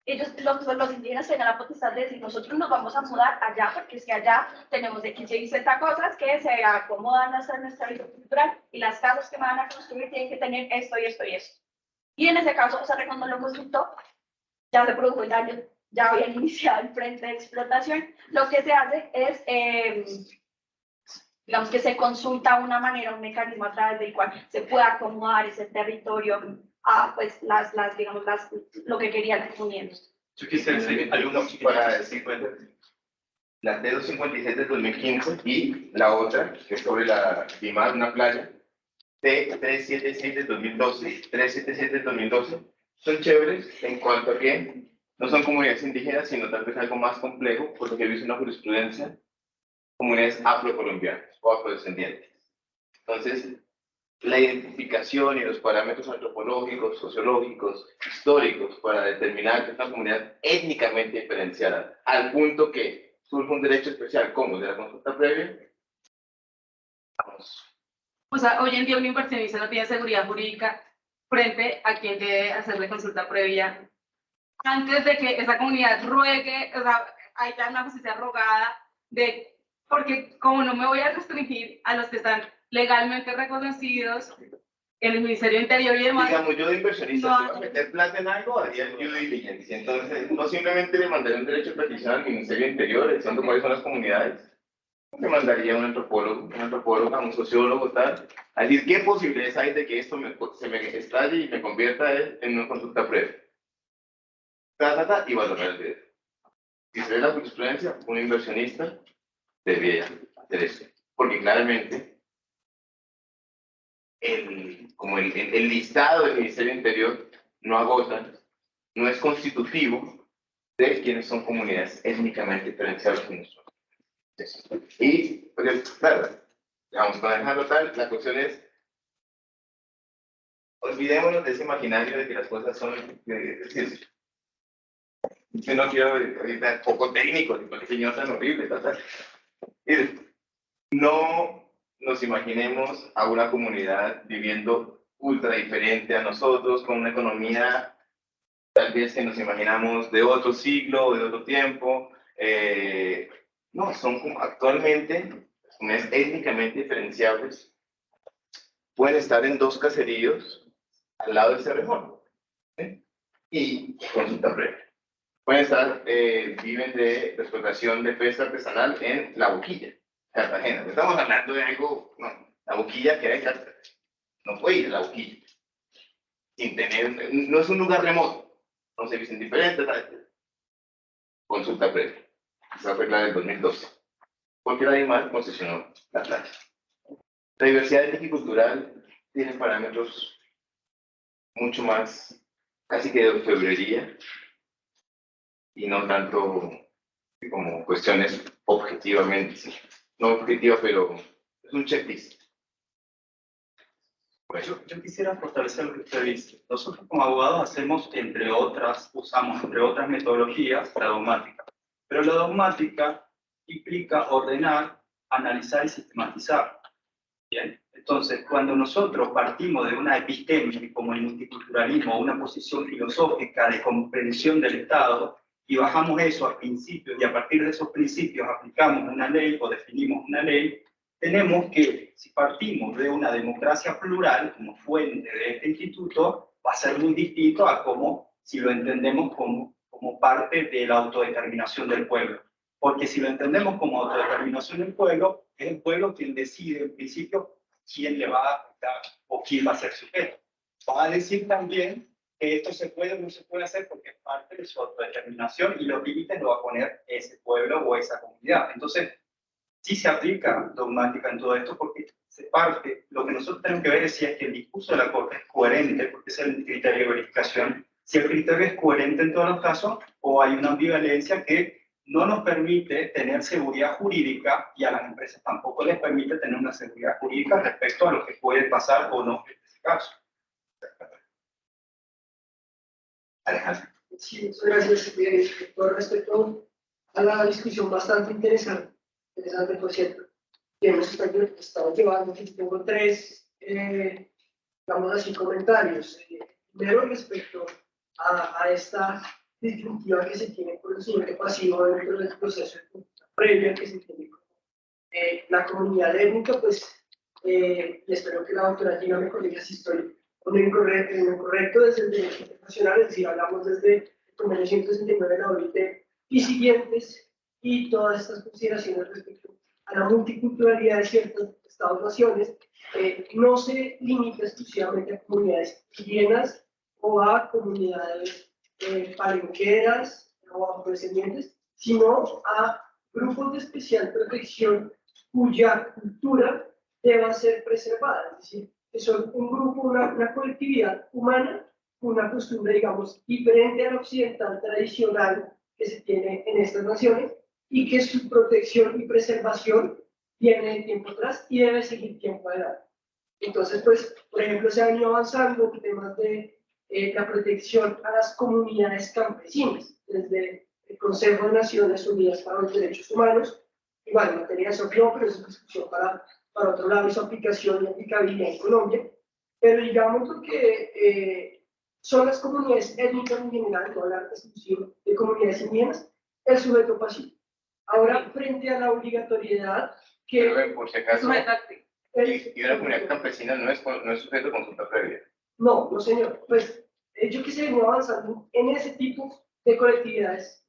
Ellos, los indígenas tienen la potestad de decir, nosotros nos vamos a mudar allá, porque es que allá tenemos de X, Y, Z cosas que se acomodan a nuestra vida cultural, y las casas que van a construir tienen que tener esto y esto y esto. Y en ese caso, Cerrejón no lo consultó, ya se produjo el daño, ya habían iniciado el frente de explotación. Lo que se hace es, digamos que se consulta una manera, un mecanismo a través del cual se pueda acomodar ese territorio a pues digamos lo que querían los comunidades. Yo quisiera decir algo para decir, la T256 del 2015 y la otra, que es sobre la Dimar, una playa, T376 del 2012, 376 del 2012, son chéveres en cuanto a que no son comunidades indígenas, sino tal vez algo más complejo, por lo que he visto una jurisprudencia, comunidades afrocolombianas o afrodescendientes. Entonces, la identificación y los parámetros antropológicos, sociológicos, históricos para determinar que es una comunidad étnicamente diferenciada, al punto que surge un derecho especial como el de la consulta previa. Vamos. O sea, hoy en día un inversionista no tiene seguridad jurídica frente a quien debe hacerle consulta previa antes de que esa comunidad ruegue, o sea, hay ya una justicia rogada de, porque como no me voy a restringir a los que están legalmente reconocidos en el Ministerio del Interior y demás. Digamos, yo de inversionista, si voy a meter plata en algo, haría el due diligence. Entonces, no simplemente le mandaría un derecho de petición al Ministerio del Interior, diciendo cuáles son las comunidades, le mandaría a un antropólogo, a un sociólogo, tal, a decir qué posibilidades hay de que esto se me estalle y me convierta en una consulta previa. Y valorar el derecho. Si se ve la jurisprudencia, un inversionista debería hacer eso. Porque claramente, el listado del Ministerio del Interior no agota, no es constitutivo de quienes son comunidades étnicamente diferenciadas como son. Y, pues, claro, digamos, para dejarlo tal, la cuestión es, olvidémonos de ese imaginario de que las cosas son, es decir, yo no quiero ahorita poco técnico, tipo, señor tan horrible, tal. No nos imaginemos a una comunidad viviendo ultra diferente a nosotros, con una economía tal vez que nos imaginamos de otro siglo, de otro tiempo. No, son como actualmente comunidades étnicamente diferenciables. Pueden estar en dos caseríos al lado de Cerrejón, ¿sí? Y consulta previa. Pueden estar, viven de explotación de pesca artesanal en La Boquilla, Cartagena. No estamos hablando de algo, no, La Boquilla queda en Cartagena. No puede ir a La Boquilla sin tener, no es un lugar remoto, no se dicen diferentes, tal. Consulta previa. Esa fue la del 2012. Porque la DIMAR concesionó la playa. La diversidad étnica y cultural tiene parámetros mucho más, casi que de orfebrería, y no tanto como cuestiones objetivamente, sí. No objetivas, pero es un checklist. Bueno, yo quisiera fortalecer lo que usted dice. Nosotros como abogados hacemos, usamos entre otras metodologías, la dogmática. Pero la dogmática implica ordenar, analizar y sistematizar. Bien, entonces cuando nosotros partimos de una episteme como el multiculturalismo, una posición filosófica de comprensión del Estado, y bajamos eso a principios, y a partir de esos principios aplicamos una ley o definimos una ley, tenemos que, si partimos de una democracia plural como fuente de este instituto, va a ser muy distinto a como si lo entendemos como parte de la autodeterminación del pueblo. Porque si lo entendemos como autodeterminación del pueblo, es el pueblo quien decide en principio quién le va a afectar o quién va a ser sujeto. Va a decir también que esto se puede o no se puede hacer porque es parte de su autodeterminación y los límites lo va a poner ese pueblo o esa comunidad. Entonces, sí se aplica dogmática en todo esto porque se parte, lo que nosotros tenemos que ver es si es que el discurso de la Corte es coherente, porque ese es el criterio de verificación, si el criterio es coherente en todos los casos o hay una ambivalencia que no nos permite tener seguridad jurídica y a las empresas tampoco les permite tener una seguridad jurídica respecto a lo que puede pasar o no en este caso. Alejandro. Sí, muchas gracias. Con respecto a la discusión bastante interesante, por cierto, que hemos estado llevando, aquí tengo tres, digamos así, comentarios. Primero, respecto a esta disyuntiva que se tiene por el sujeto pasivo dentro del proceso de consulta previa que se tiene con la comunidad étnica, pues, y espero que la doctora Gina me corrija si estoy en lo incorrecto desde el derecho internacional, es decir, hablamos desde el convenio 169 de la OIT y siguientes, y todas estas consideraciones respecto a la multiculturalidad de ciertos estados-naciones, no se limita exclusivamente a comunidades indígenas o a comunidades palenqueras o afrodescendientes, sino a grupos de especial protección cuya cultura deba ser preservada, es decir, que son un grupo, una colectividad humana, una costumbre, digamos, diferente a la occidental tradicional que se tiene en estas naciones y que su protección y preservación viene de tiempo atrás y debe seguir tiempo adelante. Entonces, pues, por ejemplo, se ha venido avanzando en temas de la protección a las comunidades campesinas, desde el Consejo de Naciones Unidas para los Derechos Humanos, igual en materia de socio, pero es una discusión para otro lado y su aplicación y aplicabilidad en Colombia, pero digamos lo que son las comunidades étnicas en general, no hablar exclusivo de comunidades indígenas, el sujeto pasivo. Ahora, frente a la obligatoriedad que... Pero, por si acaso, y una comunidad el, campesina no es sujeto a consulta previa. No, no señor, pues yo que se venía avanzando en ese tipo de colectividades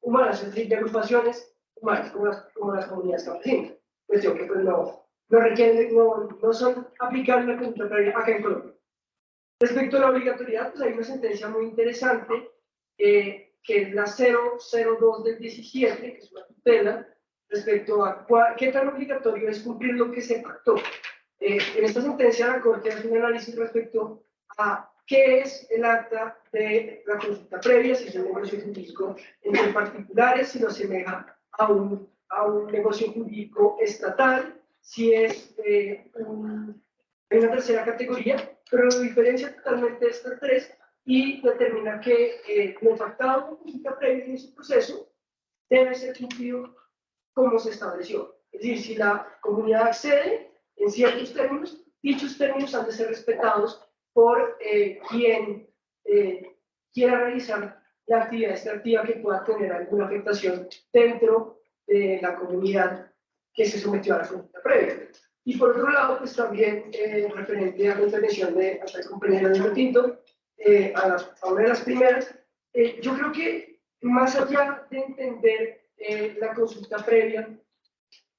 humanas, es decir, de agrupaciones humanas, como las comunidades campesinas. Cuestión que pues no requieren, no son aplicables a la consulta previa acá en Colombia. Respecto a la obligatoriedad, pues hay una sentencia muy interesante, que es la 002 del 17, que es una tutela, respecto a qué tan obligatorio es cumplir lo que se pactó. En esta sentencia la Corte hace un análisis respecto a qué es el acta de la consulta previa, si es un negocio jurídico entre particulares, si lo asemeja a un negocio jurídico estatal, si es hay una tercera categoría, pero lo diferencia totalmente de estas tres y determina que lo pactado en la consulta previa en ese proceso debe ser cumplido como se estableció. Es decir, si la comunidad accede en ciertos términos, dichos términos han de ser respetados por quien quiera realizar la actividad extractiva que pueda tener alguna afectación dentro de la comunidad que se sometió a la consulta previa. Y por otro lado, pues también referente a la intervención de el compañero de Tinto, a una de las primeras, yo creo que más allá de entender la consulta previa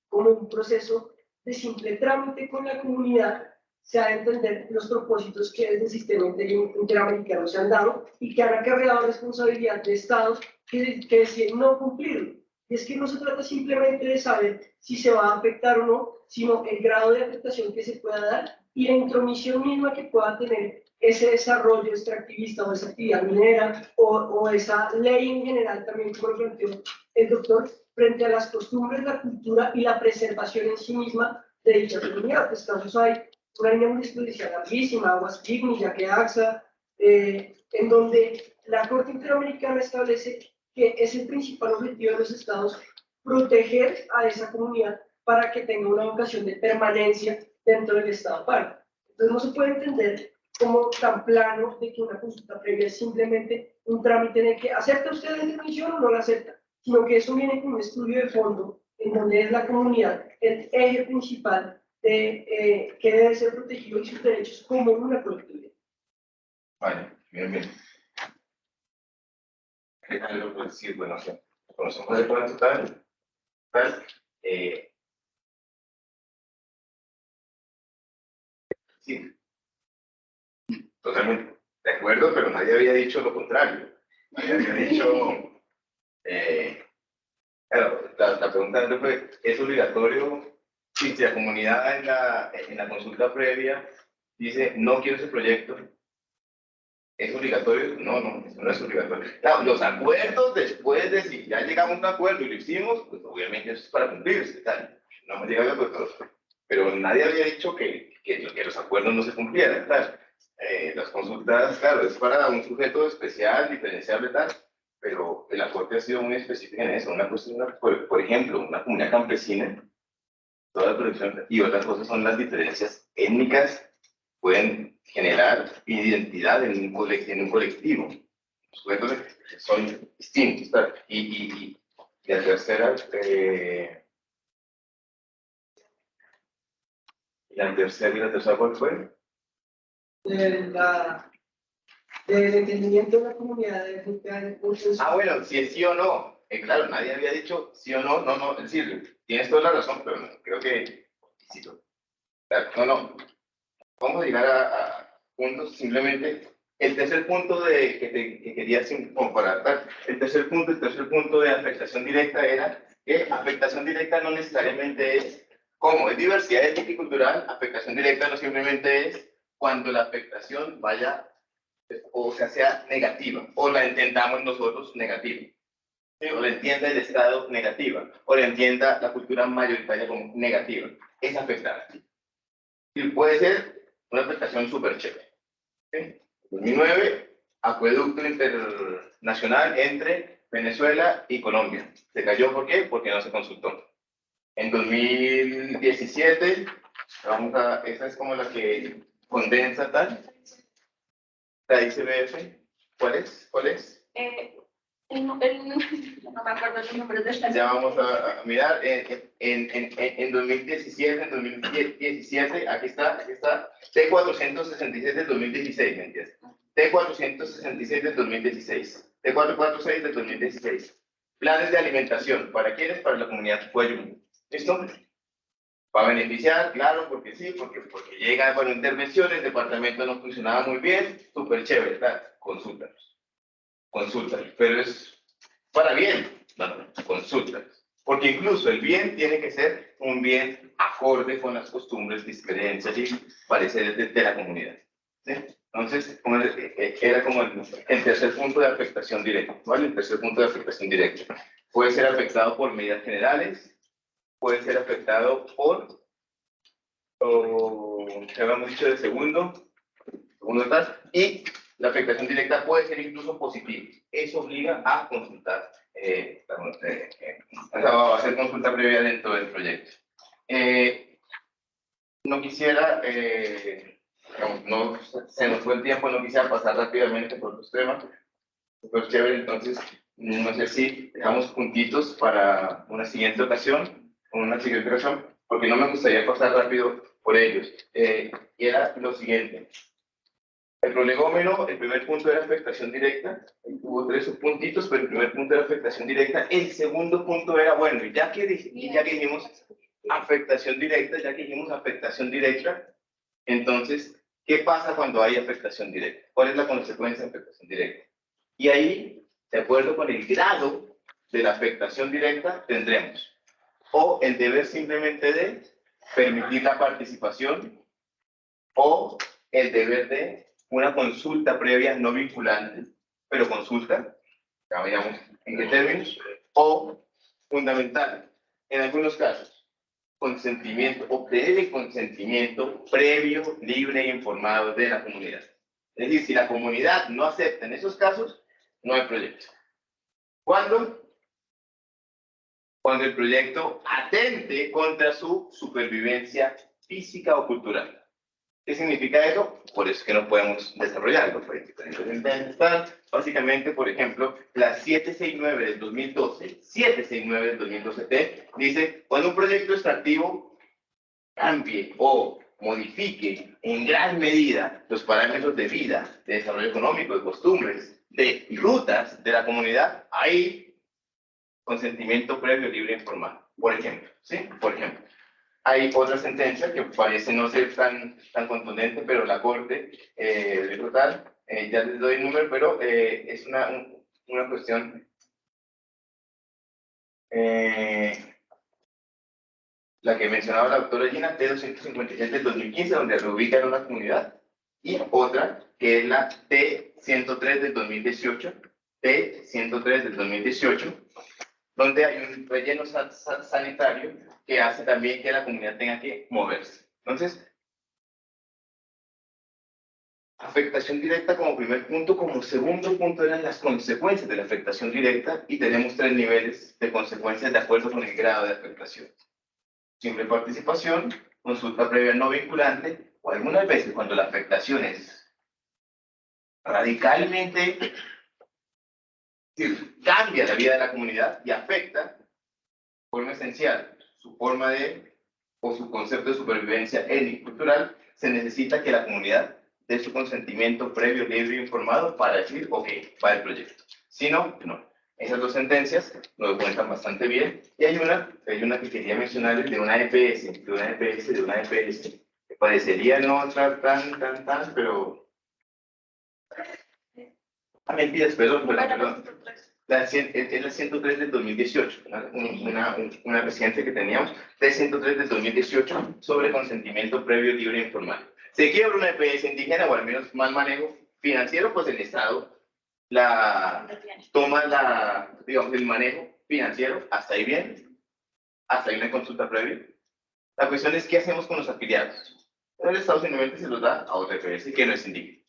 como un proceso de simple trámite con la comunidad, se ha de entender los propósitos que desde el sistema interamericano se han dado y que han acarreado responsabilidad de estados que deciden no cumplirlo. Y es que no se trata simplemente de saber si se va a afectar o no, sino el grado de afectación que se pueda dar y la intromisión misma que pueda tener ese desarrollo extractivista o esa actividad minera o esa ley en general, también como lo planteó el doctor, frente a las costumbres, la cultura y la preservación en sí misma de dicha comunidad. Pues casos hay una línea jurisprudencial larguísima, Aguas Pigni, Yaqueaxa, en donde la Corte Interamericana establece que es el principal objetivo de los estados proteger a esa comunidad para que tenga una vocación de permanencia dentro del estado parte. Entonces no se puede entender como tan plano de que una consulta previa es simplemente un trámite en el que acepta usted la intervención o no la acepta, sino que eso viene con un estudio de fondo en donde es la comunidad el eje principal de que debe ser protegido y sus derechos como una colectividad. Vale, bien. Algo por decir, bueno, conocemos el plan total, sí, totalmente. de acuerdo, pero nadie había dicho lo contrario. Nadie había dicho, claro, la pregunta fue, ¿es obligatorio si la comunidad en la consulta previa dice, no quiero ese proyecto? ¿Es obligatorio? No, no, eso no es obligatorio. Claro, los acuerdos después de si ya llegamos a un acuerdo y lo hicimos, pues obviamente eso es para cumplirse, tal. No hemos llegado a acuerdos, pero nadie había dicho que los acuerdos no se cumplieran, tal. Las consultas, claro, es para un sujeto especial, diferenciable, tal, pero la Corte ha sido muy específica en eso. Una cosa es, por ejemplo, una comunidad campesina, toda la producción, y otras cosas son las diferencias étnicas, pueden generar identidad en un colectivo. Los sujetos son distintos, tal. Y la tercera, ¿cuál fue? Del entendimiento de la comunidad de Bueno, si es sí o no. Claro, nadie había dicho sí o no, no, no, es decir, tienes toda la razón, pero no, creo que sí, claro, no, vamos a llegar a puntos, simplemente el tercer punto que quería comparar, el tercer punto de afectación directa era que afectación directa no necesariamente es, como es diversidad étnica y cultural, afectación directa no simplemente es cuando la afectación vaya, o sea negativa, o la entendamos nosotros negativa, ¿sí? O la entienda el Estado negativa, o la entienda la cultura mayoritaria como negativa, es afectada. Y puede ser una afectación súper chévere. ¿Sí? 2009, acueducto internacional entre Venezuela y Colombia. ¿Se cayó por qué? Porque no se consultó. En 2017, esa es como la que condensa tal, la ICBF. ¿Cuál es? No me acuerdo los números de esta. Ya vamos a mirar. En 2017, aquí está, T466 del 2016, ¿me entiendes? T466 del 2016, T446 del 2016. Planes de alimentación, ¿para quiénes? Para la comunidad Pueyum. ¿Listo? Va a beneficiar, claro, porque sí, porque llega, bueno, intervenciones, el departamento no funcionaba muy bien, súper chévere, tal, consúltanos, pero es para bien, no, consúltanos, porque incluso el bien tiene que ser un bien acorde con las costumbres, diferencias y pareceres de la comunidad, ¿sí? Entonces, era como el tercer punto de afectación directa, ¿vale? El tercer punto de afectación directa. Puede ser afectado por medidas generales, puede ser afectado por, que habíamos dicho de segundo tal, y la afectación directa puede ser incluso positiva. Eso obliga a consultar, a hacer consulta previa dentro del proyecto. No quisiera, no, se nos fue el tiempo, no quisiera pasar rápidamente por los temas. Súper chévere, entonces, no sé si dejamos puntitos para una siguiente ocasión, porque no me gustaría pasar rápido por ellos. Y era lo siguiente. El prolegómeno, el primer punto era afectación directa, hubo 3 subpuntitos, pero el primer punto era afectación directa, el segundo punto era, bueno, ya que dijimos afectación directa, entonces, ¿qué pasa cuando hay afectación directa? ¿Cuál es la consecuencia de afectación directa? Y ahí, de acuerdo con el grado de la afectación directa, tendremos o el deber simplemente de permitir la participación, o el deber de una consulta previa no vinculante, pero consulta, ya veamos en qué términos, o fundamental, en algunos casos, consentimiento, obtener el consentimiento previo, libre e informado de la comunidad. Es decir, si la comunidad no acepta en esos casos, no hay proyecto. ¿Cuándo? Cuando el proyecto atente contra su supervivencia física o cultural. ¿Qué significa eso? Por eso es que no podemos desarrollarlo. Básicamente, por ejemplo, la 769 del 2012, dice, cuando un proyecto extractivo cambie o modifique en gran medida los parámetros de vida, de desarrollo económico, de costumbres, de rutas de la comunidad, hay consentimiento previo, libre e informado. Por ejemplo, ¿sí? Por ejemplo. Hay otra sentencia que parece no ser tan contundente, pero la Corte total ya les doy el número, pero es una cuestión, la que mencionaba la doctora Gina, T257 del 2015, donde reubica en una comunidad, y otra, que es la T103 del 2018, donde hay un relleno sanitario que hace también que la comunidad tenga que moverse. Entonces, afectación directa como primer punto, como segundo punto eran las consecuencias de la afectación directa, y tenemos 3 niveles de consecuencias de acuerdo con el grado de afectación. Simple participación, consulta previa no vinculante, o algunas veces cuando la afectación es radicalmente, es decir, cambia la vida de la comunidad y afecta de forma esencial su forma de, o su concepto de supervivencia étnico-cultural, se necesita que la comunidad dé su consentimiento previo, libre e informado para decir, ok, va el proyecto. Si no, no. Esas 2 sentencias lo documentan bastante bien. Y hay una que quería mencionar de una EPS, que parecería no estar tan, pero... mentiras, perdón. Es la 103 del 2018, una reciente que teníamos, T103 del 2018, sobre consentimiento previo, libre e informal. Se quiebra una EPS indígena, o al menos mal manejo financiero, pues el Estado toma digamos, el manejo financiero, hasta ahí bien, hasta ahí una consulta previa. La cuestión es, ¿qué hacemos con los afiliados? El Estado simplemente se los da a otra EPS que no es indígena.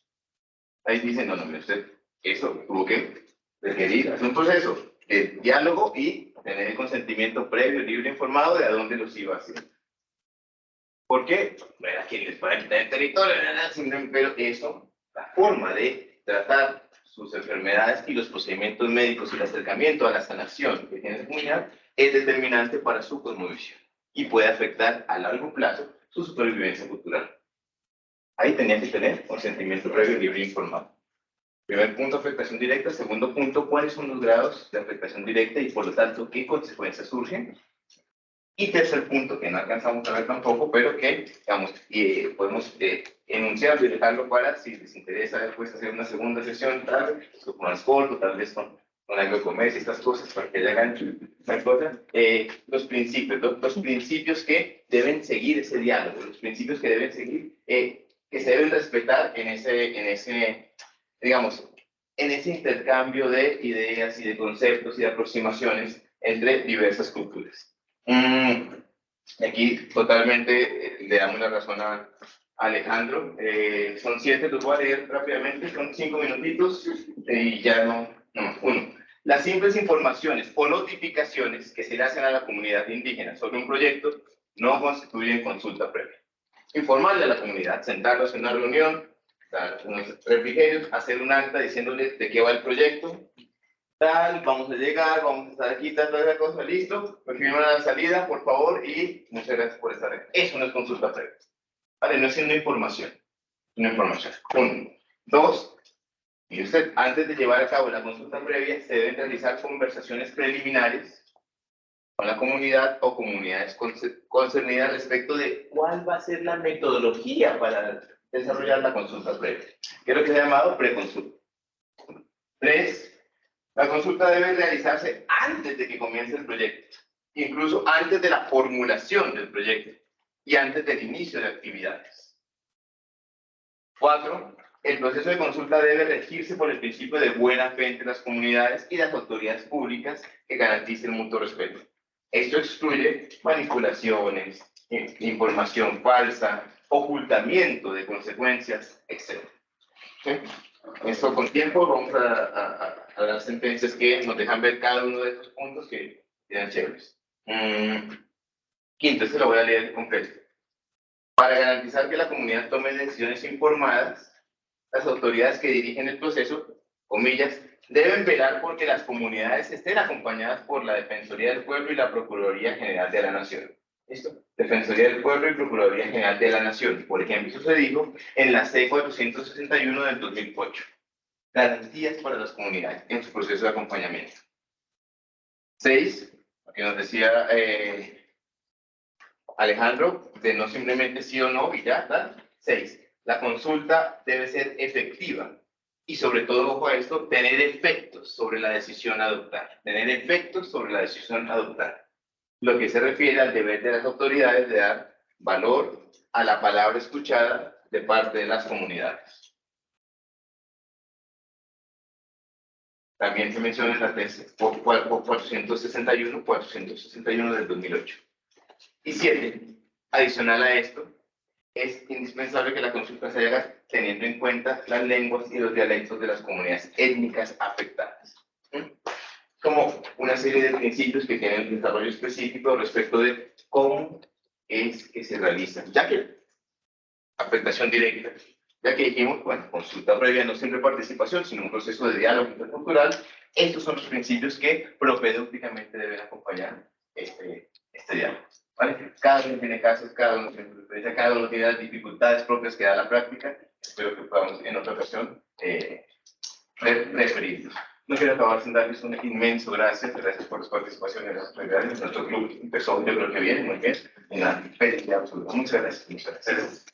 Ahí dicen, no, mire usted, eso tuvo que requerir, hacer un proceso de diálogo y tener el consentimiento previo, libre e informado de a dónde los iba a hacer. ¿Por qué? Bueno, a quien les pueda quitar el territorio, pero eso, la forma de tratar sus enfermedades y los procedimientos médicos y el acercamiento a la sanación que tiene la comunidad es determinante para su cosmovisión y puede afectar a largo plazo su supervivencia cultural. Ahí tenía que tener consentimiento previo, libre e informado. Primer punto, afectación directa. Segundo punto, ¿cuáles son los grados de afectación directa y por lo tanto qué consecuencias surgen? Y tercer punto, que no alcanzamos a ver tampoco, pero que, digamos, podemos enunciarlo y dejarlo para, si les interesa después hacer una segunda sesión, tal vez con transporte, tal vez con algo de comercio, estas cosas, para que hagan las cosas. Los principios que deben seguir ese diálogo, los principios que deben seguir, que se deben respetar en ese digamos, en ese intercambio de ideas y de conceptos y de aproximaciones entre diversas culturas. Aquí totalmente le damos la razón a Alejandro. Son 7, los voy a leer rápidamente, son 5 minutitos y ya no, uno. Las simples informaciones o notificaciones que se le hacen a la comunidad indígena sobre un proyecto no constituyen consulta previa. Informarle a la comunidad, sentarlos en una reunión, dar unos refrigerios, hacer un acta diciéndoles de qué va el proyecto, tal, vamos a llegar, vamos a estar aquí, tal cosa, listo, me firman a la salida, por favor, y muchas gracias por estar aquí. Eso no es consulta previa. Vale, no es una información. Uno. 2, y usted, antes de llevar a cabo la consulta previa, se deben realizar conversaciones preliminares con la comunidad o comunidades concernidas respecto de cuál va a ser la metodología para desarrollar la consulta previa, que es lo que se ha llamado preconsulta. 3, la consulta debe realizarse antes de que comience el proyecto, incluso antes de la formulación del proyecto y antes del inicio de actividades. 4, el proceso de consulta debe regirse por el principio de buena fe entre las comunidades y las autoridades públicas que garanticen el mutuo respeto. Esto excluye manipulaciones, información falsa, ocultamiento de consecuencias, etc. ¿Sí? Esto con tiempo vamos a dar sentencias que nos dejan ver cada uno de estos puntos que quedan chéveres. Quinto, se lo voy a leer completo. Para garantizar que la comunidad tome decisiones informadas, las autoridades que dirigen el proceso, comillas, deben velar porque las comunidades estén acompañadas por la Defensoría del Pueblo y la Procuraduría General de la Nación. ¿Listo? Defensoría del Pueblo y Procuraduría General de la Nación. Por ejemplo, eso se dijo en la C-461 del 2008. Garantías para las comunidades en su proceso de acompañamiento. 6, lo que nos decía Alejandro, de no simplemente sí o no y ya, ¿tal? 6, la consulta debe ser efectiva y sobre todo, ojo a esto, tener efectos sobre la decisión a adoptar. Tener efectos sobre la decisión a adoptar. Lo que se refiere al deber de las autoridades de dar valor a la palabra escuchada de parte de las comunidades. También se menciona en la tesis 461 del 2008. Y 7. Adicional a esto, es indispensable que la consulta se haga teniendo en cuenta las lenguas y los dialectos de las comunidades étnicas afectadas. Como una serie de principios que tienen un desarrollo específico respecto de cómo es que se realiza, ya que afectación directa, ya que dijimos, bueno, consulta previa no siempre participación, sino un proceso de diálogo intercultural. Estos son los principios que propedéuticamente deben acompañar este diálogo. ¿Vale? Cada uno tiene casos, cada uno tiene experiencia, cada uno tiene las dificultades propias que da la práctica. Espero que podamos en otra ocasión referirnos. No quiero acabar sin darles un inmenso gracias por su participación en las actividades. Nuestro club empezó, yo creo que bien, muy bien, en la felicidad absoluta. Muchas gracias. Muchas gracias.